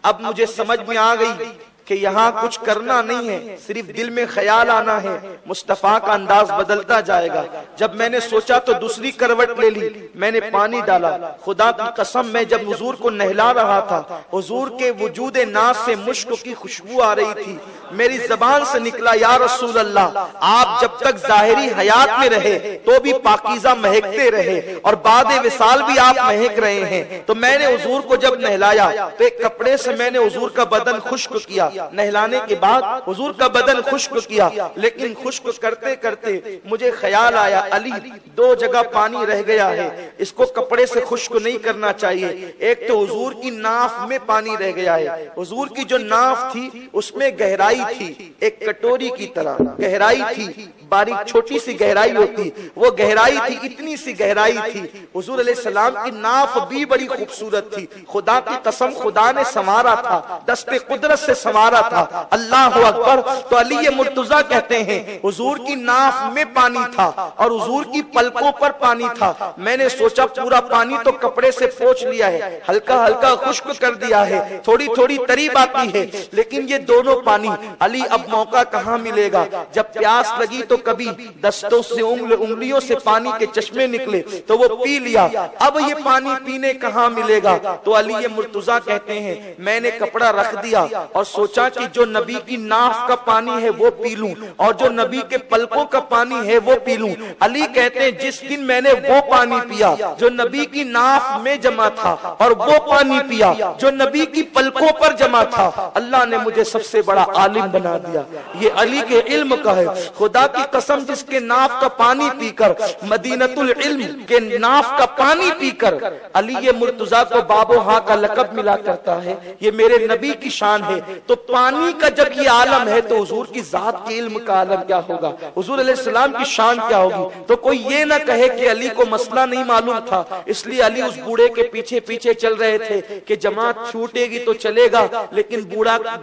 اب مجھے سمجھ میں آ گئی کہ یہاں کچھ کرنا نہیں ہے، صرف دل میں خیال آنا ہے، مصطفیٰ کا انداز بدلتا جائے گا. جب میں نے سوچا تو دوسری کروٹ لے لی، میں نے پانی ڈالا. خدا کی قسم میں جب حضور کو نہلا رہا تھا حضور کے وجود ناز سے مشک کی خوشبو آ رہی تھی. میری زبان سے نکلا یا رسول اللہ آپ جب تک ظاہری حیات میں رہے تو بھی پاکیزہ مہکتے رہے، اور بعد وصال بھی آپ مہک رہے ہیں. تو میں نے حضور کو جب نہلایا تو ایک کپڑے سے میں نے حضور کا بدن خشک کیا. نہلانے کے بعد حضور کا بدن خشک کیا، لیکن خشک کرتے کرتے مجھے خیال آیا علی 2 جگہ پانی رہ گیا ہے، اس کو کپڑے سے خشک نہیں کرنا چاہیے. ایک تو حضور کی ناف میں پانی رہ گیا ہے. حضور کی جو ناف تھی اس میں گہرائی تھی، ایک کٹوری کی طرح گہرائی تھی، باریک چھوٹی سی گہرائی ہوتی، وہ گہرائی تھی، اتنی سی گہرائی تھی. حضور علیہ السلام کی ناف بھی بڑی خوبصورت تھی. خدا کی قسم خدا نے سنوارا تھا، دست قدرت سے سنوارا تھا. اللہ اکبر. تو علی مرتضیٰ کہتے ہیں حضور کی ناف میں پانی تھا اور حضور کی پلکوں پر پانی تھا. میں نے سوچا پورا پانی تو کپڑے سے پوچھ لیا ہے، ہلکا ہلکا خشک کر دیا ہے، تھوڑی تھوڑی تریب آتی ہے، لیکن یہ دونوں پانی علی اب موقع کہاں ملے گا؟ جب پیاس لگی تو کبھی دستوں سے انگلیوں سے پانی کے چشمے نکلے تو وہ پی لیا، اب یہ پانی پینے کہاں ملے گا؟ تو علی مرتضیٰ کہتے ہیں میں نے کپڑا رکھ دیا اور سوچا کہ جو نبی کی ناف کا پانی ہے وہ پی لوں اور جو نبی کے پلکوں کا پانی ہے وہ پی لوں۔ علی کہتے ہیں جس دن میں نے وہ پانی پیا جو نبی کی ناف میں جمع تھا اور وہ پانی پیا جو نبی کی پلکوں پر جمع تھا، اللہ نے مجھے سب سے بڑا عالم بنا دیا۔ یہ علی کے علم کا ہے۔ خدا کی قسم جس کے ناف کا پانی پی کر، مدینۃ العلم کے ناف کا پانی پی کر علی مرتضیٰ کو باب و ہاں کا لقب ملا کرتا ہے، یہ میرے نبی کی شان ہے۔ تو پانی کا جب یہ عالم ہے تو حضور کی ذات کے علم کا عالم کیا ہوگا، حضور علیہ السلام کی شان کیا ہوگی؟ تو کوئی یہ نہ کہے کہ علی کو مسئلہ نہیں معلوم تھا، اس لیے علی اس بوڑھے کے پیچھے پیچھے چل رہے تھے کہ جماعت چھوٹے گی تو چلے گا لیکن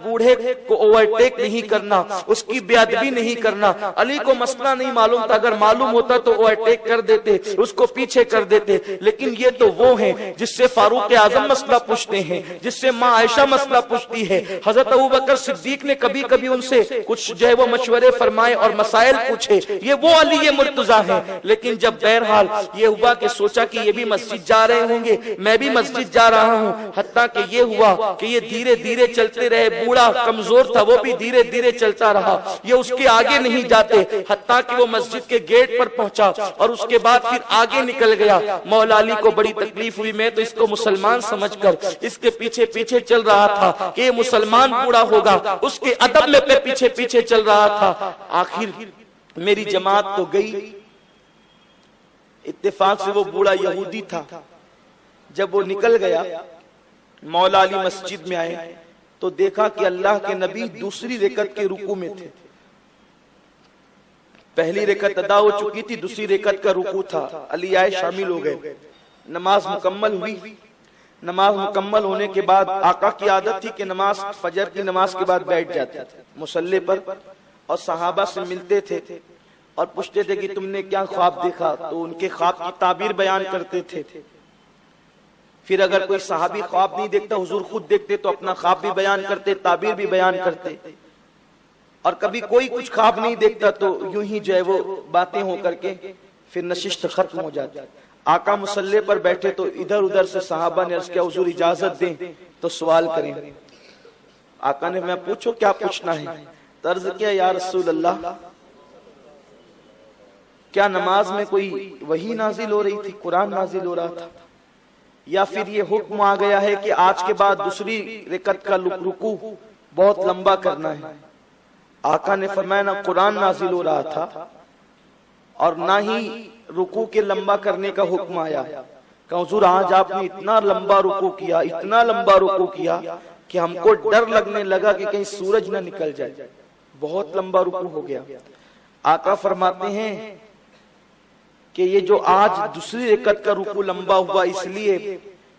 بوڑھے کو اوورٹیک نہیں کرنا، اس کی بے ادبی نہیں کرنا۔ علی کو مسئلہ نہیں معلوم تھا، اگر معلوم ہوتا تو اوورٹیک کر دیتے، اس کو پیچھے کر دیتے، لیکن یہ تو وہ ہیں جس سے فاروق اعظم مسئلہ پوچھتے ہیں، جس سے ماں عائشہ مسئلہ پوچھتی ہے۔ حضرت ابوبکر صدیق نے کبھی کبھی ان سے کچھ جو ہے وہ مشورے فرمائے اور مسائل پوچھے، یہ وہ علی مرتضیٰ ہیں۔ لیکن جب بہرحال یہ ہوا کہ سوچا کہ یہ بھی مسجد جا رہے ہوں گے، میں بھی مسجد جا رہا ہوں، حتیٰ کہ یہ ہوا کہ یہ دھیرے دھیرے چلتے رہے، بوڑھا کمزور تھا وہ بھی دھیرے دھیرے چلتا رہا، یہ اس کے آگے نہیں جاتے، حتیٰ کہ وہ مسجد کے گیٹ پر پہنچا اور اس کے بعد پھر آگے نکل گیا۔ مولا علی کو بڑی تکلیف ہوئی، میں تو اس کو مسلمان سمجھ کر اس کے پیچھے پیچھے چل رہا تھا کہ یہ مسلمان بوڑھا ہوگا، اس کے ادب میں پیچھے پیچھے چل رہا تھا۔ آخر میری جماعت تو گئی، اتفاق سے وہ بوڑھا یہودی تھا۔ جب وہ نکل گیا مولا علی مسجد میں آئے تو دیکھا کہ اللہ کے نبی دوسری رکعت کے رکوع میں تھے، پہلی رکعت ادا ہو چکی تھی، دوسری رکعت کا رکوع تھا۔ علی آئے، شامل ہو گئے، نماز مکمل ہوئی۔ نماز مکمل ہونے کے بعد آقا کی عادت تھی کہ نماز فجر کی نماز کے بعد بیٹھ جاتے تھے مصلی پر اور صحابہ سے ملتے تھے اور پوچھتے تھے کہ تم نے کیا خواب دیکھا، تو ان کے خواب کی تعبیر بیان کرتے تھے۔ پھر اگر کوئی صحابی خواب نہیں دیکھتا، حضور خود دیکھتے تو اپنا خواب بھی بیان کرتے، تعبیر بھی بیان کرتے، اور کبھی کوئی کچھ خواب نہیں دیکھتا تو یوں ہی جو ہے وہ باتیں ہو کر کے پھر نشست ختم ہو جاتی۔ آقا مصلی پر بیٹھے تو ادھر ادھر سے صحابہ نے عرض کیا حضور اجازت دیں تو سوال کریں۔ آقا نے میں پوچھو کیا پوچھنا ہے؟ عرض کیا یا رسول اللہ کیا نماز میں کوئی وحی نازل ہو رہی تھی، قرآن نازل ہو رہا تھا، یا پھر یہ حکم آ گیا ہے کہ آج کے بعد دوسری رکعت کا رکوع بہت لمبا کرنا ہے؟ آقا نے فرمایا نہ قرآن نازل ہو رہا تھا اور نہ ہی رکوع کے لمبا کرنے کا حکم آیا کہ حضور آج آپ نے اتنا لمبا رکوع کیا، اتنا لمبا رکوع کیا کہ ہم کو ڈر لگنے لگا کہ کہیں سورج نہ نکل جائے، بہت لمبا رکوع ہو گیا۔ آقا فرماتے ہیں کہ یہ جو آج دوسری رکعت کا رکوع لمبا ہوا اس لیے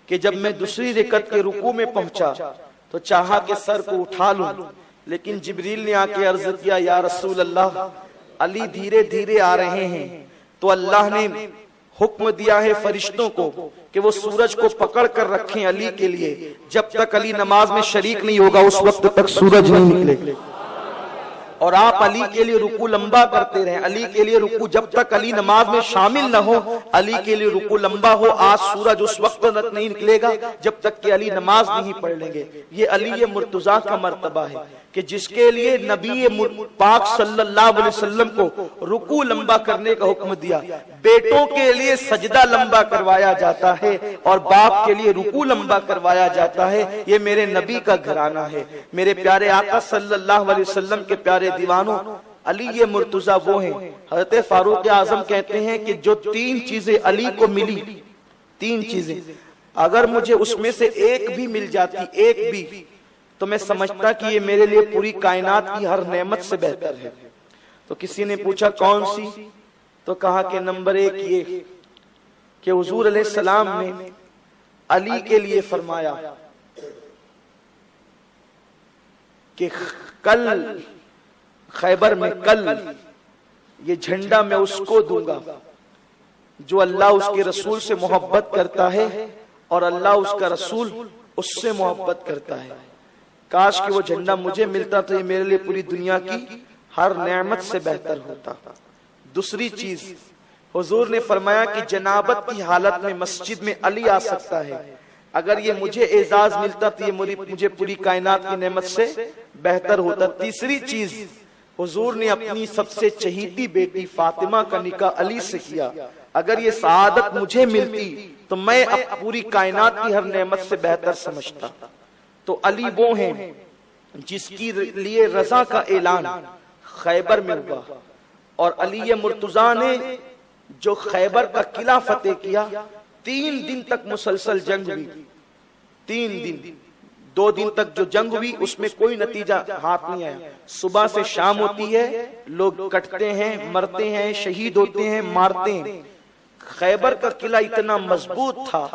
کہ جب میں دوسری رکعت کے رکوع میں پہنچا تو چاہا کہ سر کو اٹھا لوں، لیکن جبریل نے آ کے عرض کیا یا رسول اللہ علی دھیرے دھیرے آ رہے ہیں، تو اللہ نے حکم دیا ہے فرشتوں کو کہ وہ سورج کو پکڑ کر رکھیں علی کے لیے، جب تک علی نماز میں شریک نہیں ہوگا اس وقت تک سورج نہیں نکلے، اور آپ علی کے لیے رکوع لمبا کرتے رہیں، علی کے لیے رکوع جب تک علی نماز میں شامل نہ ہو علی کے لیے رکوع لمبا ہو۔ آج سورج اس وقت تک نہیں نکلے گا جب تک کہ علی نماز نہیں پڑھ لیں گے۔ یہ علی مرتضیٰ کا مرتبہ ہے کہ جس کے لیے نبی پاک صلی اللہ علیہ وسلم کو رکوع لمبا کرنے کا حکم دیا۔ بیٹوں کے لیے سجدہ لمبا کروایا جاتا ہے اور باپ کے لیے رکوع لمبا کروایا جاتا ہے، یہ میرے نبی کا گھرانہ ہے۔ میرے پیارے آقا صلی اللہ علیہ وسلم کے پیارے دیوانوں، علی مرتضیٰ وہ ہیں، حضرت فاروق اعظم کہتے ہیں کہ جو تین چیزیں علی کو ملی، تین چیزیں، اگر مجھے اس میں سے ایک بھی مل جاتی، ایک بھی، تو میں سمجھتا کہ یہ میرے لیے پوری کائنات کی ہر نعمت سے بہتر ہے۔ تو کسی نے پوچھا کون سی؟ تو کہا کہ نمبر ایک یہ کہ حضور علیہ السلام نے علی کے لیے فرمایا کہ کل خیبر میں کل یہ جھنڈا میں اس کو دوں گا جو اللہ اس کے رسول سے محبت کرتا ہے اور اللہ اس کا رسول اس سے محبت کرتا ہے۔ کاش کہ وہ جھنڈا مجھے ملتا تو یہ میرے لیے پوری دنیا کی ہر نعمت سے بہتر ہوتا۔ دوسری چیز حضور نے فرمایا کہ جنابت کی حالت میں مسجد میں علی آ سکتا ہے، اگر یہ مجھے اعزاز ملتا تو یہ مجھے پوری کائنات کی نعمت سے بہتر ہوتا۔ تیسری چیز حضور نے اپنی سب سے چہیتی بیٹی فاطمہ کا نکاح علی سے کیا، اگر یہ سعادت مجھے ملتی تو میں اب پوری کائنات کی ہر نعمت سے بہتر سمجھتا۔ تو علی وہ ہیں جس کی لیے رضا کا اعلان خیبر میں ہوا، اور علی مرتضیٰ نے جو خیبر کا قلعہ فتح کیا، 3 دن تک مسلسل جنگ ہوئی، 3 دن، 2 دن تک جو جنگ ہوئی اس میں کوئی نتیجہ ہاتھ نہیں آیا۔ صبح سے شام ہوتی ہے، لوگ کٹتے ہیں، مرتے ہیں، شہید ہوتے ہیں، مارتے ہیں۔ خیبر کا قلعہ اتنا مضبوط تھا،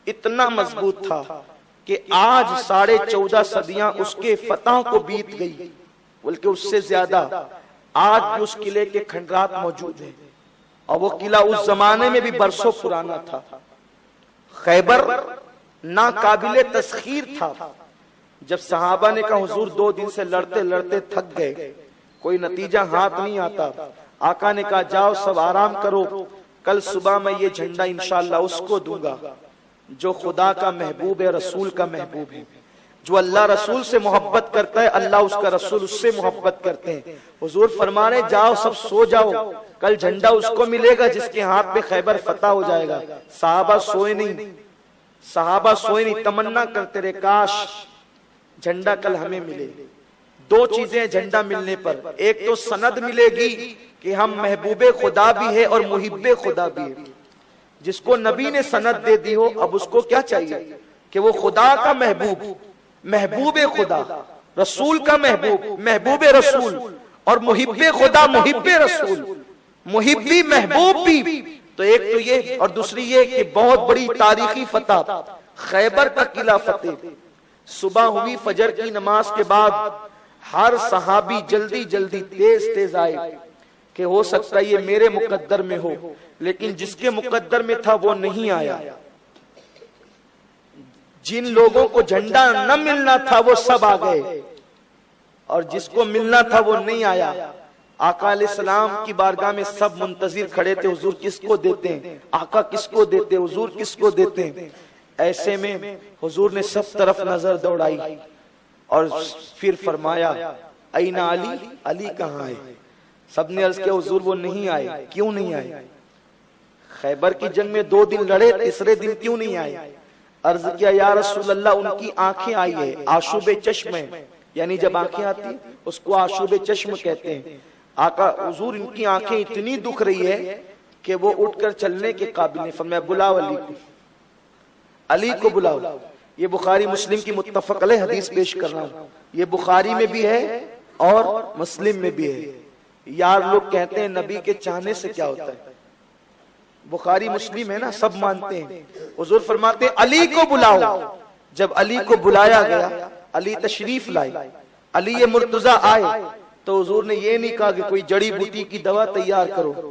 اتنا مضبوط تھا کہ آج 14.5 صدیاں اس کے فتح کو بیت گئی، بلکہ اس سے زیادہ آج بھی اس قلعے کے کھنڈرات موجود ہیں، اور وہ قلعہ اس زمانے میں بھی برسوں پرانا تھا۔ خیبر ناقابل تسخیر تھا۔ جب صحابہ نے کہا حضور 2 دن سے لڑتے لڑتے تھک گئے، کوئی نتیجہ ہاتھ نہیں آتا، آقا نے کہا جاؤ سب آرام کرو، کل صبح میں یہ جھنڈا انشاءاللہ اس کو دوں گا جو خدا کا محبوب ہے، رسول کا محبوب ہے، جو اللہ رسول سے محبت کرتا ہے، اللہ اس کا رسول اس سے محبت کرتے ہیں۔ حضور فرما رہے جاؤ سب سو جاؤ، کل جھنڈا اس کو ملے گا جس کے ہاتھ پہ خیبر فتح ہو جائے گا۔ صحابہ سوئے نہیں، تمنا کرتے رہے کاش جھنڈا کل ہمیں ملے۔ 2 چیزیں جھنڈا ملنے پر، ایک تو سند ملے گی کہ ہم محبوب خدا بھی ہے اور محب خدا بھی ہے۔ جس کو نبی نے سند دے دی ہو، اب اس کو کیا چاہیے کہ وہ خدا کا محبوب خدا، رسول کا محبوب رسول، اور محب خدا محب رسول، محبی محبوب بھی۔ تو ایک تو یہ، اور دوسری یہ کہ بہت بڑی تاریخی فتح، خیبر کا قلعہ فتح۔ صبح ہوئی، فجر کی نماز کے بعد ہر صحابی جلدی تیز آئے کہ ہو سکتا ہے یہ میرے مقدر میں ہو، لیکن جس کے مقدر میں تھا وہ نہیں آیا۔ جن لوگوں کو جھنڈا نہ ملنا تھا وہ سب آ گئے، اور جس کو ملنا تھا وہ نہیں آیا۔ آقا علیہ السلام کی بارگاہ میں سب منتظر کھڑے تھے، حضور کس کو دیتے ہیں، آقا کس کو دیتے، حضور کس کو دیتے ہیں۔ ایسے میں حضور نے سب طرف نظر دوڑائی اور پھر فرمایا این علی، علی کہاں ہے؟ سب نے عرض کیا حضور وہ نہیں آئے۔ کیوں نہیں آئے؟ خیبر کی جنگ میں 2 دن لڑے، تیسرے دن کیوں نہیں آئے؟ عرض کیا یا رسول اللہ ان کی آنکھیں آئی ہے، آشوب چشم ہے، یعنی جب آنکھیں آتی اس کو آشوب چشم کہتے ہیں۔ آقا حضور ان کی آنکھیں اتنی دکھ رہی ہے کہ وہ اٹھ کر چلنے کے قابل نہیں، فرمایا بلاؤ علی کو بلاؤ۔ یہ بخاری مسلم کی متفق علیہ حدیث پیش کر رہا ہوں، یہ بخاری میں بھی ہے اور مسلم میں بھی ہے۔ یار لوگ کہتے ہیں نبی کے چاہنے سے کیا ہوتا ہے، بخاری مسلم ہے نا، سب مانتے ہیں۔ حضور فرماتے ہیں علی کو بلاؤ۔ جب علی کو بلایا گیا، علی تشریف لائے، علی مرتضیٰ آئے، تو حضور نے یہ نہیں کہا کہ کوئی جڑی بوٹی کی دوا تیار کرو،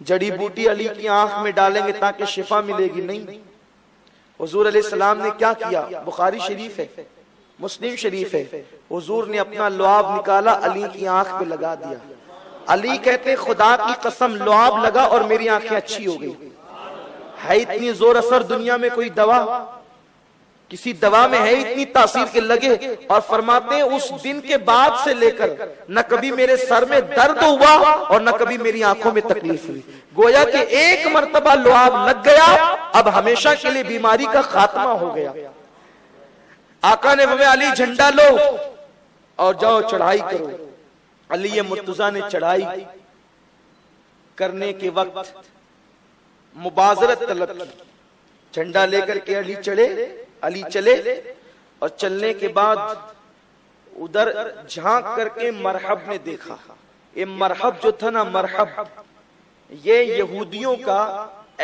جڑی بوٹی علی کی آنکھ میں ڈالیں گے تاکہ شفا ملے گی، نہیں۔ حضور علیہ السلام نے کیا کیا؟ بخاری شریف ہے، مسلم شریف ہے، حضور نے اپنا لعاب نکالا، علی کی آنکھ پہ لگا دیا۔ علی کہتے خدا کی قسم لعاب لگا اور میری آنکھیں اچھی ہو گئی۔ ہے اتنی زور اثر دنیا میں کوئی دوا؟ کسی دوا میں ہے اتنی تاثیر کے لگے؟ اور فرماتے ہیں اس دن کے بعد سے لے کر نہ کبھی میرے سر میں درد ہوا اور نہ کبھی میری آنکھوں میں تکلیف ہوئی۔ گویا کہ ایک مرتبہ لعاب لگ گیا، اب ہمیشہ کے لیے بیماری کا خاتمہ ہو گیا۔ آقا نے فرمایا علی جھنڈا لو اور جاؤ چڑھائی کرو۔ علی مرتضیٰ نے چڑھائی کرنے کے وقت مبازرت طلب کی، جھنڈا لے کر کے علی چلے، اور چلنے کے بعد ادھر جھانک کر کے مرحب نے دیکھا۔ یہ مرحب جو تھا نا، مرحب یہ یہودیوں کا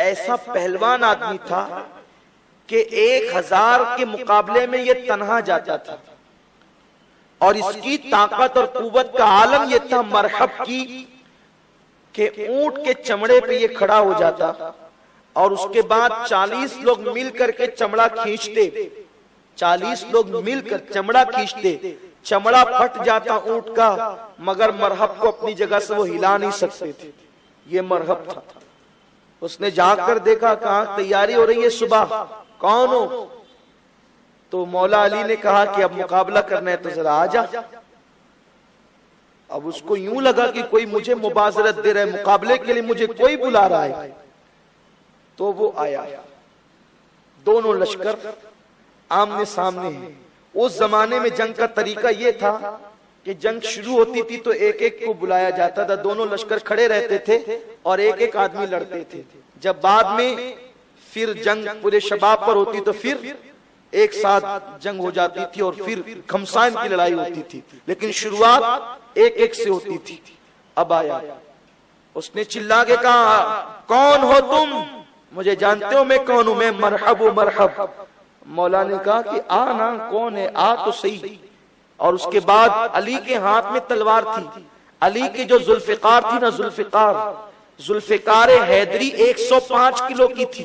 ایسا پہلوان آدمی تھا کہ 1000 کے مقابلے میں یہ تنہا جاتا تھا، اور اس کی طاقت اور قوت کا عالم یہ تھا مرحب کی کہ اونٹ کے چمڑے پہ یہ کھڑا ہو جاتا، اور اس کے بعد 40 لوگ مل کر کے چمڑا کھینچتے، 40 لوگ مل کر چمڑا کھینچتے، چمڑا پھٹ جاتا اونٹ کا، مگر مرحب کو اپنی جگہ سے وہ ہلا نہیں سکتے تھے. یہ مرحب تھا. اس نے جھانک کر دیکھا، کہاں تیاری ہو رہی ہے صبح، کون ہو؟ تو مولا علی نے کہا کہ اب مقابلہ کرنا ہے تو ذرا آ جا. اب اس کو یوں لگا کہ کوئی مجھے مبازرت دے رہا ہے، مقابلے کے لیے مجھے کوئی بلا رہا ہے. تو وہ آیا. دونوں لشکر آمنے سامنے ہیں. اس زمانے میں جنگ کا طریقہ یہ تھا کہ جنگ شروع ہوتی تھی تو ایک ایک کو بلایا جاتا تھا، دونوں لشکر کھڑے رہتے تھے اور ایک ایک آدمی لڑتے تھے. جب بعد میں پھر جنگ پورے شباب پر ہوتی تو پھر ایک ساتھ جنگ ہو جاتی تھی اور پھر گھمسان کی لڑائی ہوتی تھی، لیکن شروعات ایک ایک سے ہوتی تھی. اب آیا. اس نے چلا کے کہا، کون ہو تم؟ مجھے جانتے ہو میں کون ہوں؟ میں مرحب و مرحب. مولا نے کہا کہ آنا، کون ہے؟ آ تو صحیح. اور اس کے بعد علی کے ہاتھ میں تلوار تھی. علی کی جو ذوالفقار تھی نا، ذوالفقار حیدری 105 کلو کی تھی.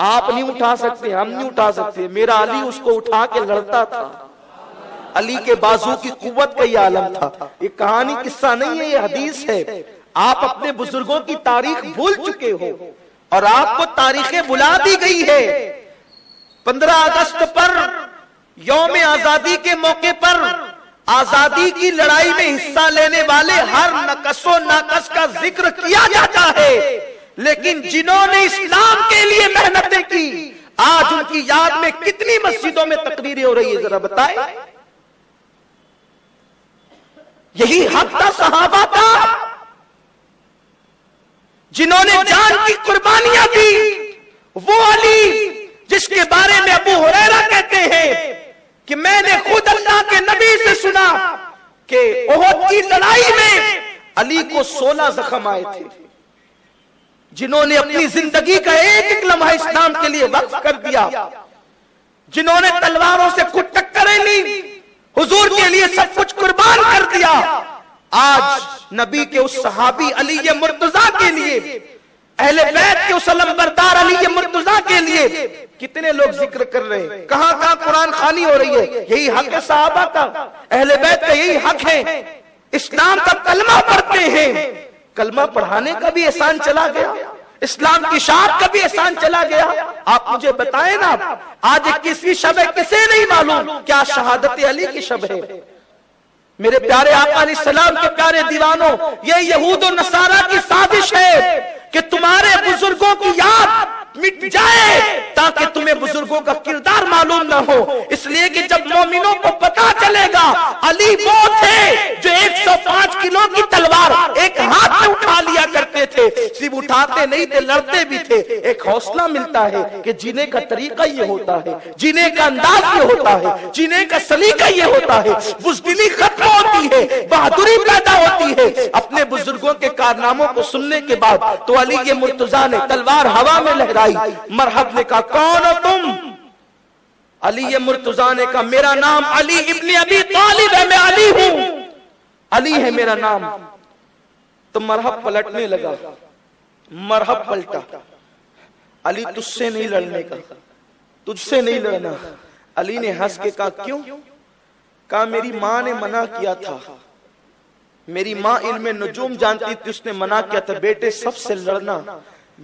آپ نہیں اٹھا سکتے، ہم نہیں اٹھا سکتے. میرا علی اس کو اٹھا کے لڑتا تھا. علی کے بازو کی قوت کا یہ عالم تھا. یہ کہانی قصہ نہیں ہے، یہ حدیث ہے. آپ اپنے بزرگوں کی تاریخ بھول چکے ہو اور آپ کو تاریخیں بلا دی گئی ہے. 15 اگست پر، یوم آزادی کے موقع پر، آزادی کی لڑائی میں حصہ لینے والے ہر نقص و ناقص کا ذکر کیا جاتا ہے، لیکن جنہوں نے اسلام کے لیے محنتیں کی، آج ان کی یاد میں کتنی مسجدوں میں تقریریں ہو رہی ہے؟ ذرا بتائیں. یہی حق تھا صحابہ کا، جنہوں نے جان کی قربانیاں دی. وہ علی جس کے بارے میں ابو ہریرہ کہتے ہیں کہ میں نے خود اللہ کے نبی سے سنا کہ احد کی لڑائی میں علی کو 16 زخم آئے تھے. جنہوں نے اپنی زندگی کا ایک ایک لمحہ اسلام کے لیے وقف کر دیا، جنہوں نے تلواروں سے خود ٹکریں لی، حضور کے لیے سب کچھ قربان کر دیا. آج نبی کے اس صحابی علی مرتضیٰ کے لیے، اہل بیت کے اس علم بردار علی مرتضیٰ کے لیے کتنے لوگ ذکر کر رہے ہیں. کہاں کہاں قرآن خوانی ہو رہی ہے. یہی حق ہے صحابہ کا، اہل بیت کا یہی حق ہے. اسلام کا کلمہ پڑھتے ہیں، کلمہ پڑھانے کا بھی احسان چلا گیا، اسلام کی شاعت کا بھی احسان چلا گیا. آپ مجھے بتائیں نا، آج 21ویں شب ہے، کسے نہیں معلوم کیا شہادت علی کی شب ہے؟ میرے پیارے آقا علیہ السلام کے پیارے دیوانوں، یہ یہود و نصارہ کی سازش ہے کہ تمہارے بزرگوں کی یاد مٹ جائے تاکہ تمہیں بزرگوں کا کردار معلوم نہ ہو. اس لیے کہ جب مومنوں کو پتا چلے گا علی وہ تھے جو 105 کلو کی تلوار ایک ہاتھ میں اٹھا لیا کرتے تھے، صرف اٹھاتے نہیں تھے، لڑتے بھی تھے. ایک حوصلہ ملتا ہے کہ جینے کا طریقہ یہ ہوتا ہے، جینے کا انداز یہ ہوتا ہے، جینے کا سلیقہ یہ ہوتا ہے. بزدلی ختم ہوتی ہے، بہادری پیدا ہوتی ہے. اپنے بزرگوں کے کارناموں کو سننے کے بعد تو علی مرتضیٰ نے تلوار ہوا میں لہرائی. مرحب نے کہا، کون ہو تم؟ علی مرتضیٰ نے کہا، میرا نام علی ابن ابی طالب ہے، میں علی ہوں، علی ہے میرا نام. تو مرحب پلٹنے لگا. مرحب پلٹا. علی تجھ سے نہیں لڑنے کا، تجھ سے نہیں لڑنا. علی نے ہنس کے کہا، کیوں؟ کہا میری ماں نے منع کیا تھا، میری ماں علم نجوم جانتی تھی، اس نے منع کیا تھا بیٹے سب سے لڑنا.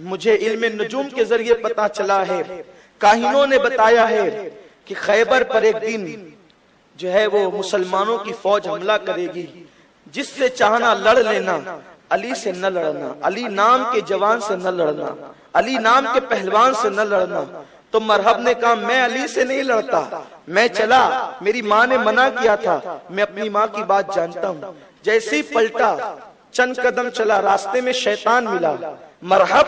مجھے علم نجوم کے ذریعے پتا چلا ہے، کاہنوں نے بتایا ہے کہ خیبر پر ایک دن جو ہے وہ مسلمانوں کی فوج حملہ کرے گی. جس سے چاہنا لڑ لینا، علی سے نہ لڑنا، علی نام کے جوان سے نہ لڑنا، علی نام کے پہلوان سے نہ لڑنا. تو مرحب نے کہا، میں علی سے نہیں لڑتا، میں چلا، میری ماں نے منع کیا تھا، میں اپنی ماں کی بات جانتا ہوں. جیسے ہی پلٹا، چند قدم چلا، راستے میں شیطان ملا. مرحب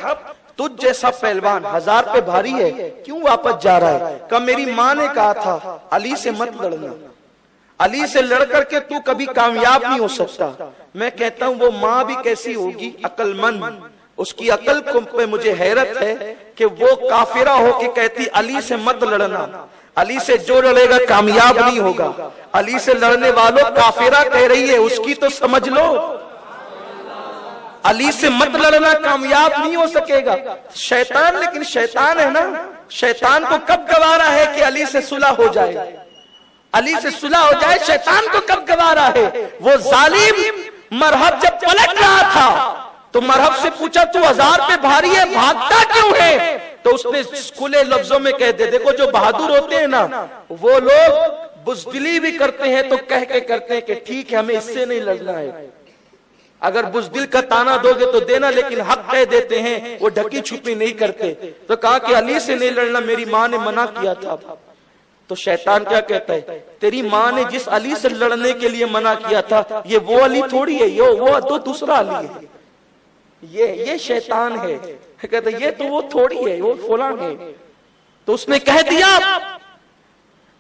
تجھ جیسا پہلوان 1000 پہ بھاری ہے، کیوں واپس جا رہا ہے؟ کہ میری ماں نے کہا تھا علی سے مت لڑنا، علی سے لڑ کر کے تو کبھی کامیاب نہیں ہو سکتا. میں کہتا ہوں وہ ماں بھی کیسی ہوگی، عقل مند. اس کی عقل پہ مجھے حیرت ہے کہ وہ کافرہ ہو کے کہتی علی سے مت لڑنا. علی سے جو لڑے گا کامیاب نہیں ہوگا. علی سے لڑنے والوں کافرہ کہہ رہی ہے، اس کی تو سمجھ لو. علی سے مت لڑنا، کامیاب نہیں ہو سکے گا. شیطان، لیکن شیطان ہے نا، شیطان کو کب گوارا ہے کہ علی سے صلح ہو جائے؟ علی سے صلح ہو جائے، شیطان کو کب گوارا ہے؟ وہ ظالم مرحب جب پلٹ رہا تھا تو مرحب سے پوچھا تو 1000 پہ بھاری ہے، بھاگتا کیوں ہے؟ تو اس نے کھلے لفظوں میں کہہ دے، دیکھو جو بہادر ہوتے ہیں نا وہ لوگ بزدلی بھی کرتے ہیں تو کہہ کے کرتے ہیں کہ ٹھیک ہے ہمیں اس سے نہیں لڑنا ہے، اگر بزدل کا تانا دو گے تو دینا، لیکن حق کہہ دیتے ہیں، وہ ڈھکی چھپی نہیں کرتے۔ تو کہا کہ علی سے نہیں لڑنا، میری ماں نے منع کیا تھا۔ تو شیطان کیا کہتا ہے؟ تیری ماں نے جس علی سے لڑنے کے لیے منع کیا تھا یہ وہ علی تھوڑی ہے، وہ تو دوسرا علی ہے، یہ شیطان ہے۔ کہتا ہے یہ تو وہ تھوڑی ہے، وہ فلاں ہے۔ تو اس نے کہہ دیا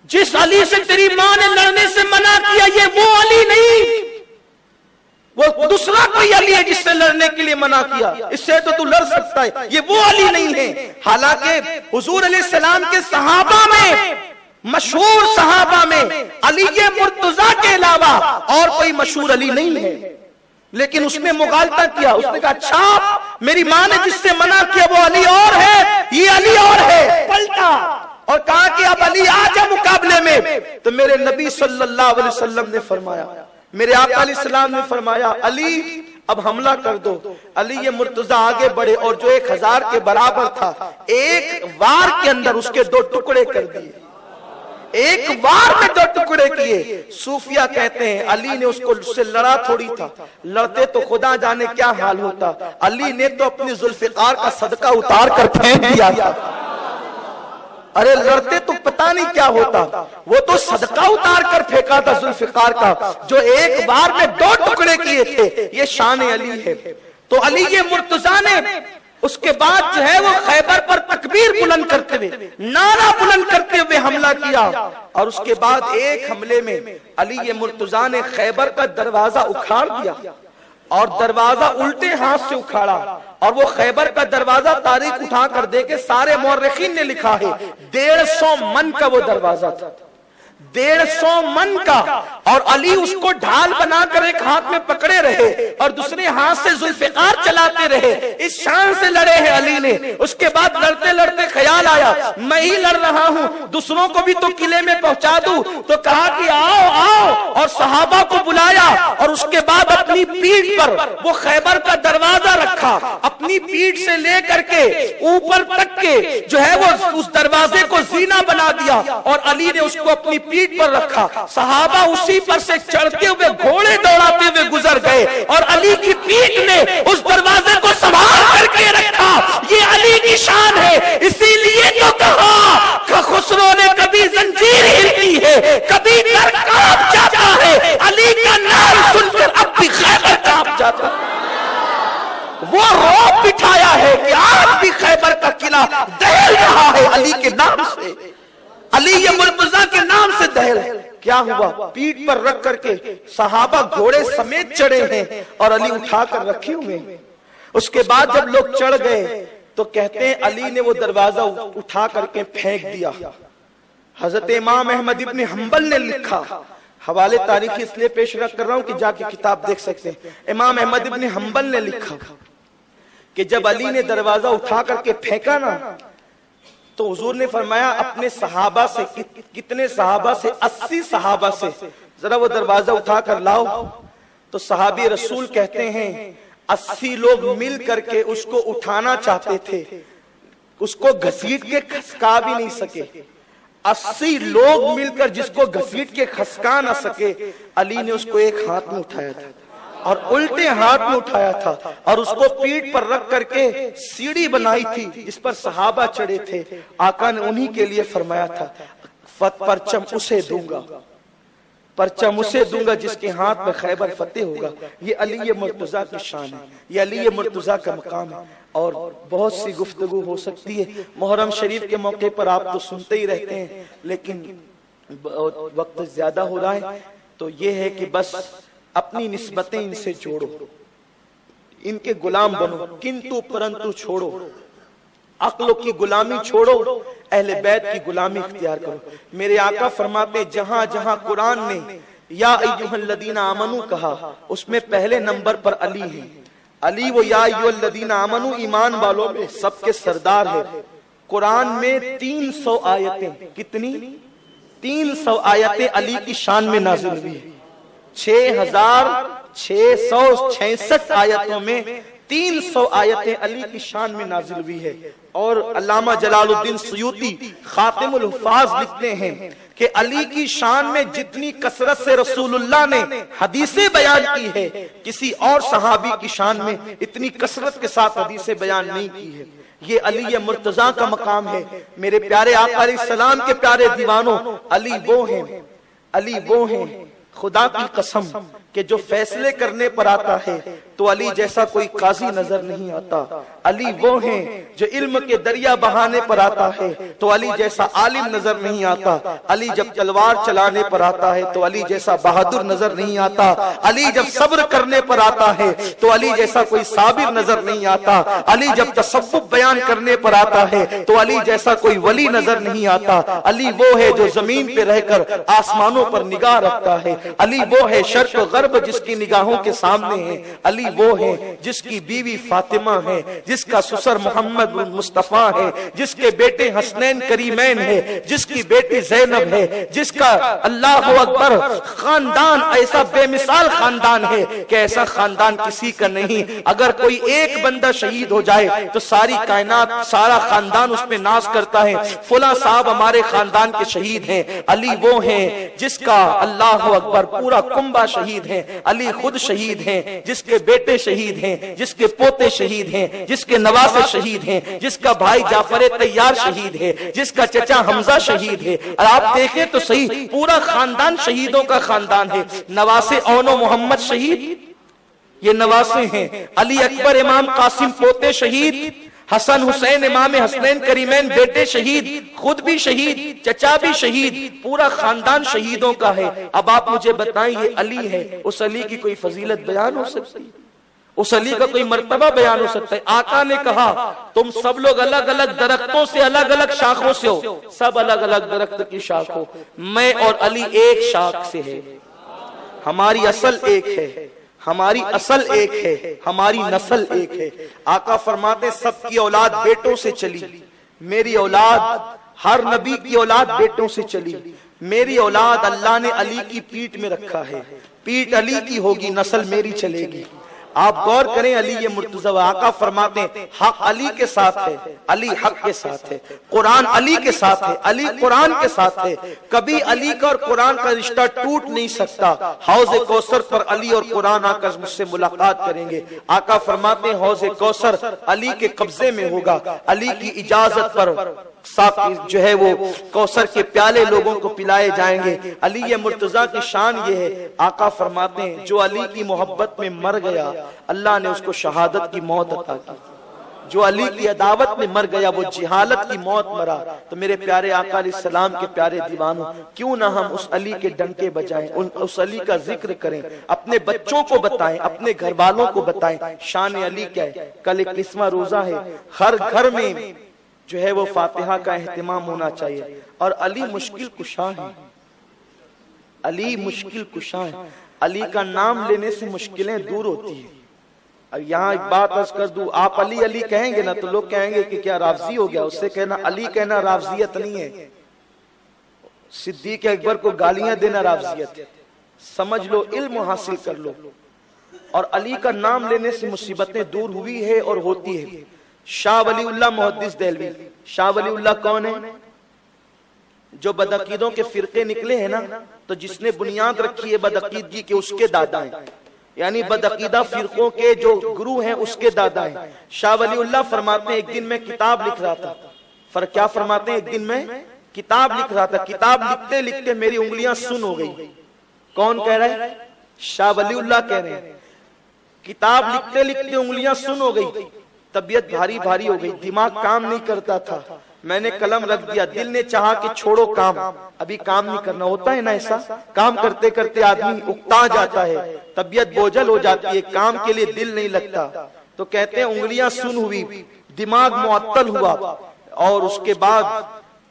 جس علی سے تیری ماں نے لڑنے سے منع کیا یہ وہ علی نہیں، وہ دوسرا کوئی علی ہے جس سے لڑنے کے لیے منع کیا، اس سے تو لڑ سکتا ہے، یہ وہ علی نہیں ہے۔ حالانکہ حضور علیہ السلام کے صحابہ میں، مشہور صحابہ میں علی مرتضیٰ کے علاوہ اور کوئی مشہور علی نہیں ہے، لیکن اس نے مغالطہ کیا۔ اس نے کہا اچھا میری ماں نے جس سے منع کیا وہ علی اور ہے، یہ علی اور ہے، پلٹا اور کہا کہ اب علی آ جا مقابلے میں۔ تو میرے نبی صلی اللہ علیہ وسلم نے فرمایا، میرے آقا علیہ السلام نے فرمایا علی اب حملہ کر دو۔ علی مرتضیٰ آگے بڑھے اور جو 1000 کے برابر تھا ایک وار کے اندر اس کے 2 ٹکڑے کر دیے، ایک وار میں 2 ٹکڑے کیے۔ صوفیہ کہتے ہیں علی نے اس کو سے لڑا تھوڑی تھا، لڑتے تو خدا جانے کیا حال ہوتا، علی نے تو اپنی ذوالفقار کا صدقہ اتار کر پھینک دیا تھا۔ ارے لڑتے تو پتہ نہیں کیا ہوتا، وہ تو صدقہ اتار کر پھینکا تھا ذوالفقار کا، جو ایک بار میں 2 ٹکڑے کیے تھے۔ یہ شان علی ہے۔ تو علی مرتضیٰ نے اس کے بعد جو ہے وہ خیبر پر تکبیر بلند کرتے ہوئے، نعرہ بلند کرتے ہوئے حملہ کیا، اور اس کے بعد ایک حملے میں علی مرتضیٰ نے خیبر کا دروازہ اکھاڑ دیا اور دروازہ الٹے ہاتھ سے اکھاڑا، اور وہ خیبر کا دروازہ تاریخ اٹھا کر دے کے سارے مورخین نے لکھا ہے 150 من کا وہ دروازہ تھا، 150 من کا، اور علی اس کو ڈھال بنا کر ایک ہاتھ میں پکڑے رہے اور دوسرے ہاتھ سے ذوالفقار چلاتے رہے۔ اس شان سے لڑے ہیں علی نے۔ اس کے بعد لڑتے لڑتے خیال آیا میں ہی لڑ رہا ہوں، دوسروں کو بھی تو قلعے میں پہنچا دوں، تو کہا کہ آؤ آؤ، اور صحابہ کو بلایا، اور اس کے بعد اپنی پیٹھ پر وہ خیبر کا دروازہ رکھا، اپنی پیٹھ سے لے کر کے اوپر تک کے جو ہے وہ اس دروازے کو زینہ بنا دیا، اور علی نے اس کو اپنی پیٹھ پر رکھا۔ صحابہ اسی پر سے چڑھتے ہوئے گھوڑے دوڑاتے ہوئے گزر گئے، اور علی کی پیٹھ نے اس دروازے کو سنبھال کر کے رکھا۔ یہ علی کی شان ہے۔ اسی لیے تو کہا کہ خسرو نے کبھی زنجیر ہلتی ہے، کبھی در کانپ جاتا ہے، علی کا نام سن کر اب بھی خیبر کانپ جاتا ہے۔ وہ روب بٹھایا ہے کہ آج بھی خیبر کا قلعہ دہل رہا ہے علی کے نام سے، علی مرتضیٰ کے نام سے دہل۔ کیا ہوا؟ پیٹھ پر رکھ کر کے صحابہ گھوڑے سمیت چڑھے ہیں اور علی اٹھا کر رکھے ہوئے ہیں۔ اس کے بعد جب لوگ چڑھ گئے تو کہتے ہیں علی نے وہ دروازہ اٹھا کر کے پھینک دیا۔ حضرت امام احمد ابن حنبل نے لکھا، حوالے تاریخی اس لیے پیش رکھ کر رہا ہوں کہ جا کے کتاب دیکھ سکتے ہیں، امام احمد ابن حنبل نے لکھا کہ جب علی نے دروازہ اٹھا کر کے پھینکا نا تو حضور نے فرمایا اپنے صحابہ سے، کتنے صحابہ سے؟ 80 صحابہ سے ذرا وہ دروازہ اٹھا کر لاؤ۔ تو صحابی رسول کہتے ہیں 80 لوگ مل کر کے اس کو اٹھانا چاہتے تھے، اس کو گھسیٹ کے کھسکا بھی نہیں سکے۔ 80 لوگ مل کر جس کو گھسیٹ کے کھسکا نہ سکے، علی نے اس کو ایک ہاتھ میں اٹھایا تھا اور الٹے ہاتھ میں اٹھایا تھا، اور اس کو پیٹھ پر رکھ کر کے سیڑھی بنائی تھی جس پر صحابہ چڑھے تھے۔ آقا نے انہی کے لیے فرمایا تھا پرچم اسے دوں گا، پرچم اسے دوں گا جس کے ہاتھ میں خیبر فتح ہوگا۔ یہ علی مرتضیٰ کی شان ہے، یہ علی مرتضیٰ کا مقام ہے، اور بہت سی گفتگو ہو سکتی ہے۔ محرم شریف کے موقع پر آپ تو سنتے ہی رہتے ہیں، لیکن وقت زیادہ ہو رہا ہے، تو یہ ہے کہ بس اپنی نسبتیں ان سے جوڑو، ان کے غلام بنو، کنتو پرنتو چھوڑو، عقلوں کی غلامی چھوڑو، اہل بیت کی غلامی اختیار کرو۔ میرے آقا فرماتے ہیں جہاں جہاں قرآن نے یا ایھا الذین آمنو کہا اس میں پہلے نمبر پر علی ہے۔ علی وہ یا ایھا الذین آمنو ایمان والوں میں سب کے سردار ہے۔ قرآن میں 300 آیتیں، کتنی؟ 300 آیتیں علی کی شان میں نازل ہوئی ہے. 6666 آیتوں میں 300 آیتیں علی کی شان میں نازل ہوئی ہے. اور علامہ جلال الدین سیوطی خاتم الحفاظ لکھتے ہیں کہ علی کی شان میں جتنی کثرت سے رسول اللہ نے حدیثیں بیان کی ہے، کسی اور صحابی کی شان میں اتنی کثرت کے ساتھ حدیثیں بیان نہیں کی ہے. یہ علی مرتضیٰ کا مقام ہے. میرے پیارے آقا علیہ السلام کے پیارے دیوانوں، علی وہ ہیں خدا کی قسم کہ جو فیصلے کرنے پر آتا ہے تو علی جیسا کوئی قاضی نظر نہیں آتا. علی وہ ہیں جو علم کے دریا بہانے پر آتا ہے تو علی جیسا عالم نظر نہیں آتا. علی جب تلوار چلانے پر آتا ہے تو علی جیسا بہادر نظر نہیں آتا. علی جب صبر کرنے پر آتا ہے تو علی جیسا کوئی صابر نظر نہیں آتا. علی جب تصوف بیان کرنے پر آتا ہے تو علی جیسا کوئی ولی نظر نہیں آتا. علی وہ ہے جو زمین پہ رہ کر آسمانوں پر نگاہ رکھتا ہے. علی وہ ہے شرق و غرب جس کی نگاہوں کے سامنے ہے. علی وہ ہے جس کی بیوی فاطمہ ہے، جس کا سسر محمد مصطفیٰ ہے، جس کے بیٹے حسنین کریمین ہے، جس کی بیٹی زینب ہے، جس کا اللہ اکبر خاندان ایسا بے مثال خاندان ہے کہ ایسا خاندان کسی کا نہیں. اگر کوئی ایک بندہ شہید ہو جائے تو ساری کائنات سارا خاندان اس پہ ناز کرتا ہے، فلاں صاحب ہمارے خاندان کے شہید ہیں. علی وہ ہیں جس کا اللہ اکبر پورا کنبہ شہید ہے. علی خود شہید ہیں، جس کے بیٹے شہید ہیں، جس کے پوتے شہید ہیں، جس کے نواسے شہید ہیں، جس کا بھائی جعفر طیار شہید ہے، جس کا چچا حمزہ شہید ہے. اور آپ دیکھیں تو صحیح پورا خاندان شہیدوں کا خاندان ہے. نواسے اون و محمد شہید، یہ نواسے ہیں. علی اکبر امام قاسم پوتے شہید، حسن حسین امام حسنین کریمین بیٹے شہید، خود بھی شہید، چچا بھی شہید، پورا خاندان شہیدوں کا ہے. اب آپ مجھے بتائیں یہ علی ہے، اس علی کی کوئی فضیلت بیان ہو سکتی؟ اس علی کا کوئی مرتبہ بیان ہو سکتا ہے؟ آقا نے کہا تم سب لوگ الگ الگ درختوں سے الگ الگ شاخوں سے ہو، سب الگ الگ درخت کی شاخ ہو، میں اور علی ایک شاخ سے ہے. ہماری اصل ایک ہے، ہماری اصل ایک ہے، ہماری نسل ایک ہے. آقا فرماتے سب کی اولاد بیٹوں سے چلی، میری اولاد ہر نبی کی اولاد بیٹوں سے چلی. میری اولاد اللہ نے علی کی پیٹ میں رکھا ہے، پیٹ علی کی ہوگی، نسل میری چلے گی. آپ غور کریں علی مرتضیٰ. آقا فرماتے ہیں حق علی کے ساتھ ہے، علی حق کے ساتھ ہے، قرآن علی کے ساتھ ہے، علی قرآن کے ساتھ ہے. کبھی علی کا اور قرآن کا رشتہ ٹوٹ نہیں سکتا. حوض کوثر پر علی اور قرآن آ کر مجھ سے ملاقات کریں گے. آقا فرماتے ہیں حوض کوثر علی کے قبضے میں ہوگا، علی کی اجازت پر جو ہے وہ کوثر کے پیالے لوگوں کو پلائے جائیں گے. علی مرتضیٰ کی شان یہ ہے. آقا فرماتے ہیں جو علی کی محبت میں مر گیا اللہ نے اس کو شہادت کی موت عطا کی. جو علی کی عداوت میں مر گیا وہ جہالت کی موت مرا. تو میرے پیارے آقا علیہ السلام کے پیارے دیوانوں، کیوں نہ ہم اس علی کے ڈنکے بجائیں، اس علی کا ذکر کریں، اپنے بچوں کو بتائیں، اپنے گھر والوں کو بتائیں شان علی کیا ہے. کل 21واں روزہ ہے، ہر گھر میں جو ہے وہ فاتحہ کا اہتمام ہونا چاہیے. اور علی مشکل کشا ہے، علی مشکل کشا ہے. علی کا نام لینے سے مشکلیں دور ہوتی ہیں. اب یہاں ایک بات عرض کر دوں، آپ علی علی کہیں گے نا تو لوگ کہیں گے کہ کیا رافضی ہو گیا. اس سے کہنا علی کہنا رافضیت نہیں ہے. صدیق اکبر کو گالیاں دینا رافضیت ہے. سمجھ لو، علم حاصل کر لو. اور علی کا نام لینے سے مصیبتیں دور ہوئی ہے اور ہوتی ہے. شاہ ولی اللہ محدث دہلوی، شاہ ولی اللہ کون ہے؟ جو بدعقیدوں کے فرقے نکلے ہیں نا، تو جس نے بنیاد رکھی ہے بدعقیدگی کے اس کے دادا ہیں، یعنی بدعقیدہ فرقوں کے جو گرو ہیں اس کے دادا ہیں. شاہ ولی اللہ فرماتے ہیں ایک دن میں کتاب لکھ رہا تھا. کیا فرماتے ہیں؟ ایک دن میں کتاب لکھ رہا تھا، کتاب لکھتے لکھتے میری انگلیاں سن ہو گئی. کون کہہ رہا ہے؟ شاہ ولی اللہ کہہ رہے ہیں کتاب لکھتے لکھتے انگلیاں سن ہو گئی، طبیعت بھاری بھاری ہو گئی، دماغ کام نہیں کرتا تھا. میں نے قلم رکھ دیا، دل نے چاہا کہ چھوڑو کام، ابھی کام نہیں کرنا. ہوتا ہے نا ایسا، کام کرتے کرتے آدمی اکتا جاتا ہے، طبیعت بوجھل ہو جاتی ہے، کام کے لیے دل نہیں لگتا. تو کہتے ہیں انگلیاں سن ہوئی، دماغ معطل ہوا، اور اس کے بعد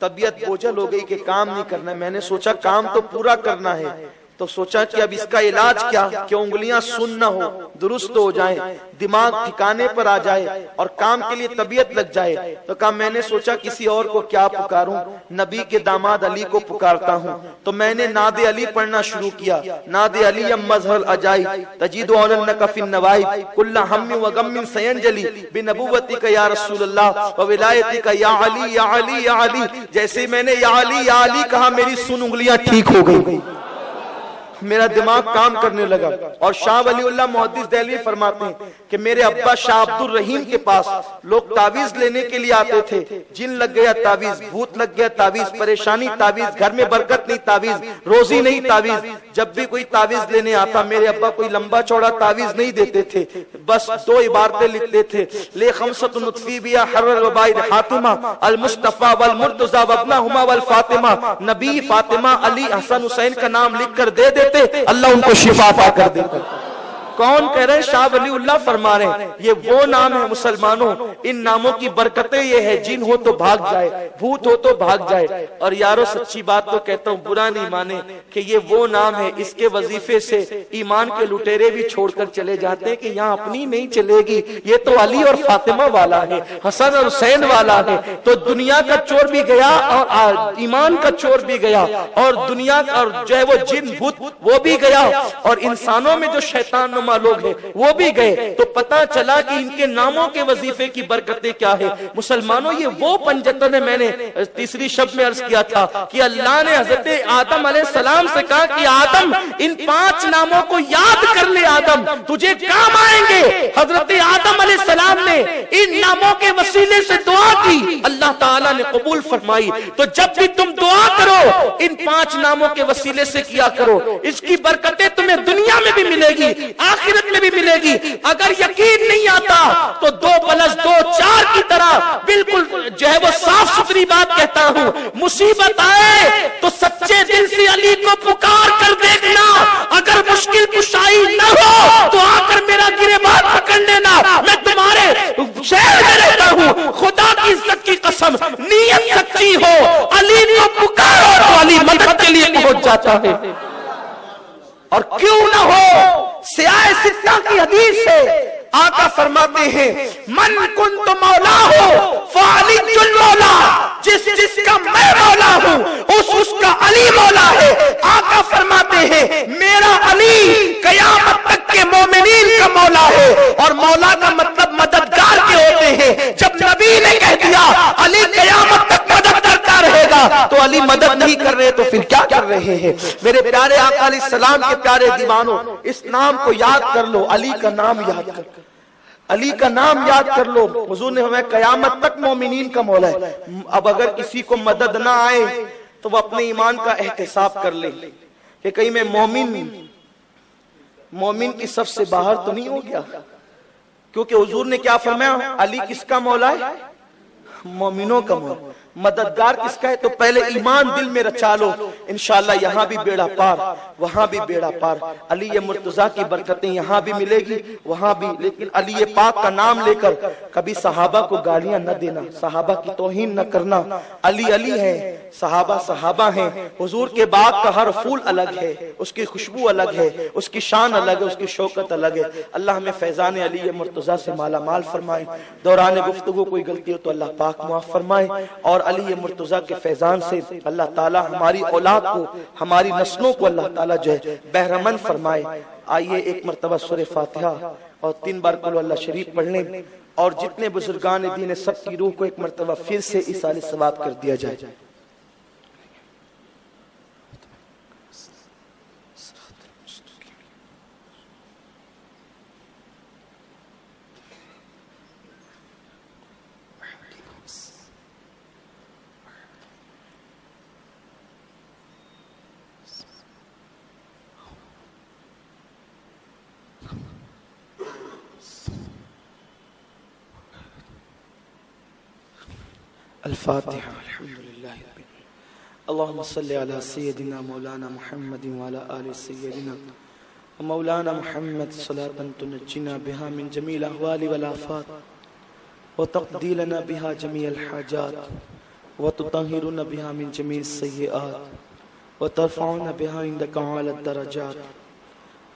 طبیعت بوجھل ہو گئی کہ کام نہیں کرنا. میں نے سوچا کام تو پورا کرنا ہے. تو سوچا کہ اب اس کا علاج کیا کہ انگلیاں سن نہ ہو، درست ہو جائیں، دماغ ٹھکانے پر آ جائے اور کام کے لیے طبیعت لگ جائے. تو کہا میں نے سوچا کسی اور کو کیا پکاروں، نبی کے داماد علی کو پکارتا ہوں. تو میں نے ناد علی پڑھنا شروع کیا. ناد علی مظہر العجائب تجید علنک فی النوائب کل ہم و غم سینجلی بنبوتک یا رسول اللہ و ولایتک یا علی یا علی یا علی. جیسے میں نے یا علی کہا میری سن انگلیاں ٹھیک ہو گئی، میرا دماغ کام کرنے لگا. اور شاہ ولی اللہ محدث دہلوی فرماتے ہیں کہ میرے ابا شاہ عبد الرحیم کے پاس لوگ تعویذ لینے کے لیے آتے تھے. جن لگ گیا تعویذ، بھوت لگ گیا تعویذ، پریشانی تعویذ، گھر میں برکت نہیں تعویذ، روزی نہیں تعویذ. جب بھی کوئی تعویذ لینے آتا میرے ابا کوئی لمبا چوڑا تعویذ نہیں دیتے تھے، بس 2 عبارتیں لکھتے تھے: لے خمسۃ نطفی بیا حرر وبائد حاتمہ المصطفیٰ والمرتضیٰ وابنہما والفاطمہ. نبی، فاطمہ، علی، حسن، حسین کا نام لکھ کر دے دیتے، اللہ ان کو شفا عطا کر دیتا. کون کہہ رہے ہیں؟ شاہ ولی اللہ فرما رہے ہیں یہ وہ نام ہے مسلمانوں، ان ناموں کی برکتیں یہ ہے جن ہو تو بھاگ جائے، بھوت ہو تو بھاگ جائے. اور یارو سچی بات تو کہتا ہوں، برا نہیں مانے کہ یہ وہ نام ہے، اس کے وظیفے سے ایمان کے لٹیرے بھی چھوڑ کر چلے جاتے ہیں کہ یہاں اپنی نہیں چلے گی، یہ تو علی اور فاطمہ والا ہے، حسن اور حسین والا ہے. تو دنیا کا چور بھی گیا اور ایمان کا چور بھی گیا، اور دنیا اور جو ہے وہ جن بھوت وہ بھی گیا، اور انسانوں میں جو شیطان نما لوگ ہیں وہ بھی گئے. تو پتا چلا کہ ان کے ناموں کے وظیفے کی برکتیں کیا ہے. مسلمانوں یہ وہ 75 ہے، میں نے تیسری شب میں عرض کیا تھا کہ اللہ نے حضرت آدم علیہ السلام سے کہا کہ آدم ان 5 ناموں کو یاد کر لے، آدم تجھے کام آئیں گے. حضرت آدم علیہ السلام نے ان ناموں کے وسیلے سے دعا کی، اللہ تعالیٰ نے قبول فرمائی. تو جب بھی تم دعا کرو ان 5 ناموں کے وسیلے سے کیا کرو، اس کی برکتیں تمہیں دنیا میں بھی ملے گی، آخرت میں بھی ملے گی. اگر یقین نہیں آتا تو 2+2 4 کی طرح بالکل جو ہے وہ صاف ستھری بات کہتا ہوں، مصیبت آئے تو سچے دل سے علی کو پکار کر دیکھنا. اگر مشکل کشائی نہ ہو تو آ کر میرا گریبان پکڑ لینا، میں تمہارے شہر میں رہتا ہوں. خدا کی عزت کی قسم، نیت سچی ہو علی کو پکارو تو علی مدد کے لیے پہنچ جاتا ہے. اور کیوں نہ ہو، سیاہ ستہ کی حدیث ہے آقا فرماتے ہیں من کنت مولا ہو فعلی المولا، جس کا میں مولا ہوں اس کا علی مولا ہے. آقا فرماتے ہیں میرا علی قیامت تک کے مومنین کا مولا ہے. اور مولا کا مطلب مددگار کے ہوتے ہیں. جب نبی نے کہہ دیا علی قیامت تک مدد کرتا رہے گا تو علی مدد نہیں کر رہے تو پھر کیا کر رہے ہیں؟ میرے پیارے آقا علیہ السلام کے پیارے دیوانوں، اس نام کو یاد کر لو، علی کا نام یاد کر، علی کا نام یاد کر لو. حضور نے ہمیں قیامت تک مومنین کا مولا ہے. اب اگر کسی کو مدد نہ آئے تو وہ اپنے ایمان کا احتساب کر لے کہ کہیں میں مومن کی صف سے باہر تو نہیں ہو گیا. کیونکہ حضور نے کیا فرمایا؟ علی کس کا مولا ہے؟ مومنوں کا مولا. مددگار کس کا ہے؟ تو پہلے ایمان دل میں رچا لو، انشاءاللہ یہاں بھی بیڑا پار، وہاں بھی بیڑا پار. علی مرتضیٰ کی برکتیں یہاں بھی ملے گی وہاں بھی. لیکن علی پاک کا نام لے کر کبھی صحابہ کو گالیاں نہ دینا، صحابہ کی توہین نہ کرنا. علی علی ہے، صحابہ صحابہ ہیں. حضور کے باغ کا ہر پھول الگ ہے، اس کی خوشبو الگ ہے، اس کی شان الگ ہے، اس کی شوکت الگ ہے. اللہ ہمیں فیضان علی مرتضیٰ سے مالا مال فرمائے. دوران گفتگو کوئی غلطی ہو تو اللہ پاک معاف فرمائے. اور علی مرتضیٰ کے فیضان سے اللہ تعالیٰ ہماری اولاد کو، ہماری نسلوں کو اللہ تعالیٰ جو ہے بہرمند فرمائے. آئیے ایک مرتبہ سورہ فاتحہ اور 3 بار قل اللہ شریف پڑھ لیں، اور جتنے بزرگان دین سب کی روح کو ایک مرتبہ پھر سے ایصال ثواب کر دیا جائے. الفاتحة. الحمدللہ اللہم صلی علی سیدنا مولانا محمد وعلی آل سیدنا مولانا محمد صلاة تنجینا بها من جمیع الاحوال والآفات وتقضی لنا بها جمیع الحاجات وتطہرنا بها من جمیع السیئات وترفعنا بها عندك أعلى الدرجات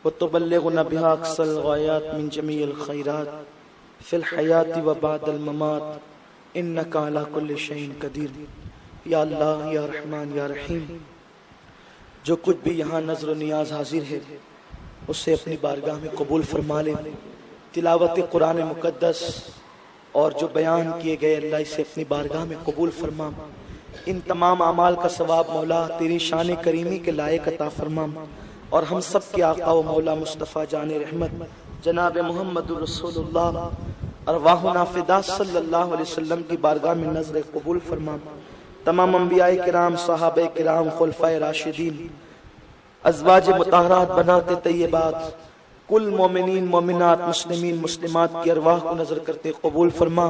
وتبلغنا بها أقصى الغايات من جميع الخيرات في الحياة وبعد الممات إنك على كل شيء قدير. یا اللہ یا رحمان یا رحیم، جو کچھ بھی یہاں نظر و نیاز حاضر ہے اسے اپنی بارگاہ میں قبول فرما لے. تلاوت قرآن مقدس اور جو بیان کیے گئے اللہ اسے اپنی بارگاہ میں قبول فرما. ان تمام اعمال کا ثواب مولا تیری شان کریمی کے لائق عطا فرما، اور ہم سب کے آقا و مولا مصطفیٰ جان رحمت جناب محمد رسول اللہ ارواحنا فدا صلی اللہ علیہ وسلم کی بارگاہ میں نظر قبول فرما. تمام انبیاء کرام، صحابہ کرام، خلفائے راشدین، ازواج مطہرات، بنات طیبات، کل مومنین مومنات، مسلمین مسلمات کی ارواح کو نظر کرتے قبول فرما.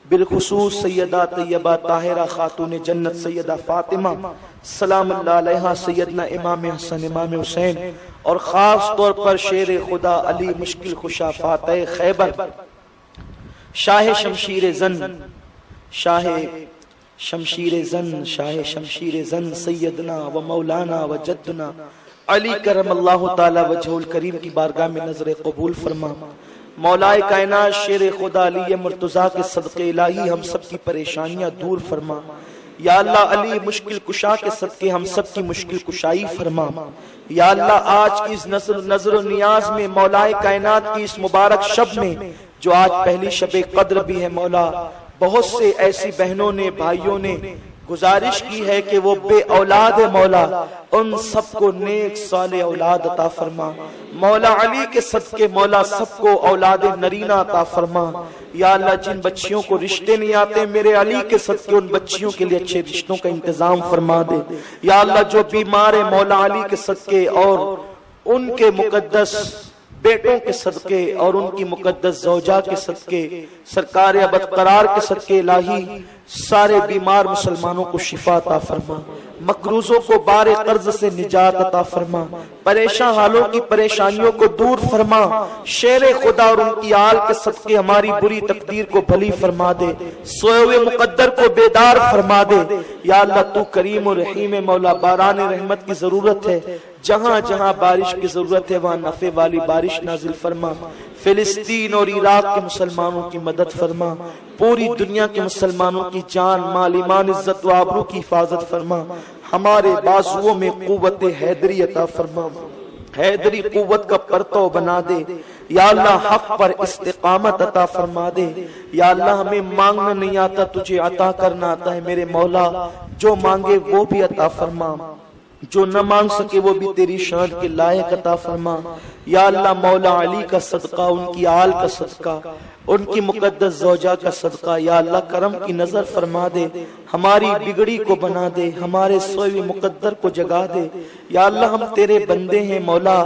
بالخصوص سیدہ طیبہ طاہرہ خاتون جنت سیدہ فاطمہ سلام اللہ علیہا، سیدنا امام حسن امام حسین، اور خاص طور پر شیر خدا علی مشکل خشا فاتح خیبر، شاہ شمشیر زن، شاہ شمشیر زن، شاہ شمشیر زن، سیدنا و مولانا و جدنا علی کرم اللہ تعالی وجہ الکریم کی بارگاہ میں نظر قبول فرما. مولا کائنات شیر خدا علی مرتضیٰ کے صدقے الہی ہم سب کی پریشانیاں دور فرما. یا اللہ علی مشکل کشا کے صدقے ہم سب کی مشکل کشائی فرما. یا اللہ آج کی اس نظر و نیاز میں، مولا کائنات کی اس مبارک شب میں جو آج پہلی شب قدر بھی ہے مولا، بہت سے ایسی بہنوں نے، بھائیوں نے گزارش کی ہے کہ وہ بے اولاد ہے مولا، ان سب کو نیک صالح اولاد عطا فرما. مولا علی کے صدقے مولا سب کو اولاد نرینہ عطا فرما. یا اللہ جن بچیوں کو رشتے نہیں آتے میرے علی کے صدقے ان بچیوں کے لیے اچھے رشتوں کا انتظام فرما دے. یا اللہ جو بیمار ہے مولا علی کے صدقے اور ان کے مقدس بیٹوں کے صدقے اور ان کی مقدس زوجہ کے صدقے، سرکار ابدقرار کے صدقے الہی سارے بیمار مسلمانوں کو شفا عطا فرما. مقروضوں کو بار قرض سے نجات عطا فرما. پریشان حالوں کی پریشانیوں کو دور فرما. شیر خدا اور ان کی آل کے صدقے ہماری بری تقدیر کو بھلی فرما دے. سوئے ہوئے مقدر کو بیدار فرما دے. یا اللہ تو کریم و رحیم مولا، باران رحمت کی ضرورت ہے. جہاں جہاں بارش کی ضرورت ہے وہاں نفع والی بارش نازل فرما. فلسطین اور عراق کے مسلمانوں کی مدد فرما. پوری دنیا کے مسلمانوں کی جان مال ایمان عزت و آبرو کی حفاظت فرما. ہمارے بازوؤں میں قوت حیدری عطا فرما. حیدری قوت کا پرتو بنا دے. یا اللہ حق پر استقامت عطا فرما دے. یا اللہ ہمیں مانگنا نہیں آتا، تجھے عطا کرنا آتا ہے میرے مولا. جو مانگے وہ بھی عطا فرما، جو نہ مانگ سکے وہ بھی تیری شان کے لائق عطا فرما. یا اللہ مولا علی کا صدقہ، ان کی آل کا صدقہ، ان کی مقدس زوجہ کا صدقہ یا اللہ کرم کی نظر فرما دے. ہماری بگڑی کو بنا دے، ہمارے سوئے مقدر کو جگا دے. یا اللہ ہم تیرے بندے ہیں مولا.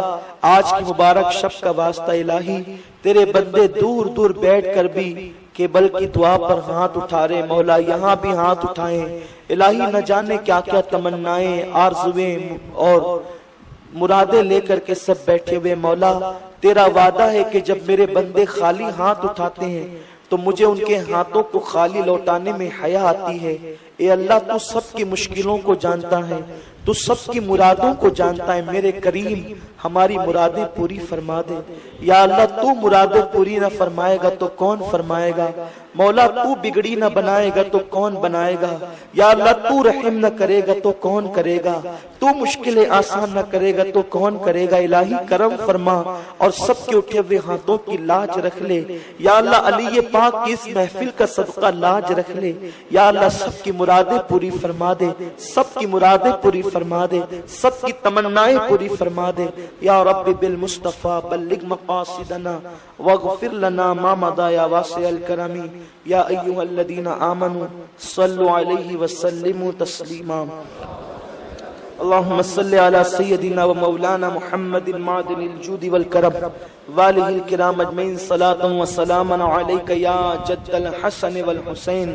آج کی مبارک شب کا واسطہ الہی تیرے بندے دور دور بیٹھ کر بھی کیبل کی دعا پر ہاتھ اٹھا رہے مولا، یہاں بھی ہاتھ اٹھائیں. الہی نہ جانے کیا کیا تمنائیں، آرزویں اور مرادیں لے کر کے سب بیٹھے ہوئے مولا. تیرا وعدہ ہے کہ جب میرے بندے خالی ہاتھ اٹھاتے ہیں تو مجھے ان کے ہاتھوں کو خالی لوٹانے میں حیا آتی ہے. اے اللہ تو سب کی مشکلوں کو جانتا ہے، تو سب کی مرادوں کو جانتا ہے. میرے کریم ہماری مرادیں پوری فرما دے. یا اللہ تو مرادیں پوری نہ فرمائے گا تو کون فرمائے گا مولا. تو بگڑی نہ بنائے گا تو کون بنائے گا. یا اللہ تو رحم نہ کرے گا تو کون کرے گا. تو مشکلیں آسان نہ کرے گا تو کون کرے گا. الہی کرم فرما اور سب کے اٹھے ہوئے ہاتھوں کی لاج رکھ لے. یا اللہ علی پاک کی اس محفل کا صدقہ لاج رکھ لے. یا اللہ سب کی مرادیں پوری فرما دے، سب کی مرادیں پوری فرما دے، سب کی تمنائیں پوری فرما دے. یا رب بالمصطفیٰ بلغ مقاصدنا واغفر لنا ما مضى یا واسع الکرم. یا ایها الذین آمنوا صلوا علیہ وسلموا تسلیما. اللهم صل على سيدنا ومولانا محمد معدن الجود والكرم وآله الكرام اجمعين. صلاة وسلاما عليك يا جد الحسن والحسين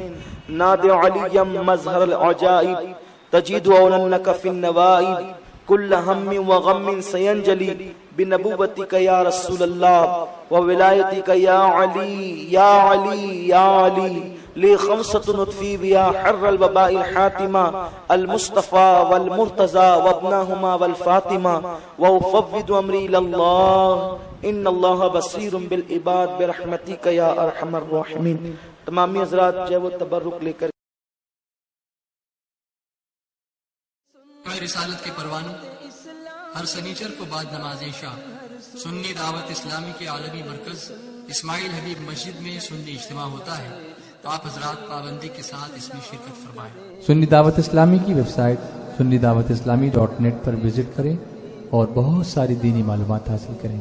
نادع عليا مظهر العجائب تجد أولنك في النوائب كل هم وغم سينجلي بنبوتك يا رسول الله وولایتك يا علي يا علي يا علي لی خمسۃ نطفی بیا حر الوباء الحاتمہ المصطفى والمرتضى وابناهما والفاطمہ وافوض امری اللہ ان اللہ بصیر بالعباد برحمتک یا ارحم الراحمین۔ تمامی حضرات جو وہ تبرک لے کر رسالت کے پروانوں ہر سنیچر کو بعد نماز عشاء سنی دعوت اسلامی کے عالمی مرکز اسماعیل حبیب مسجد میں سنی اجتماع ہوتا ہے، تو آپ حضرات پابندی کے ساتھ اس میں شرکت فرمائیں۔ سنی دعوت اسلامی کی ویب سائٹ سنی دعوت اسلامی .net پر وزٹ کریں اور بہت ساری دینی معلومات حاصل کریں۔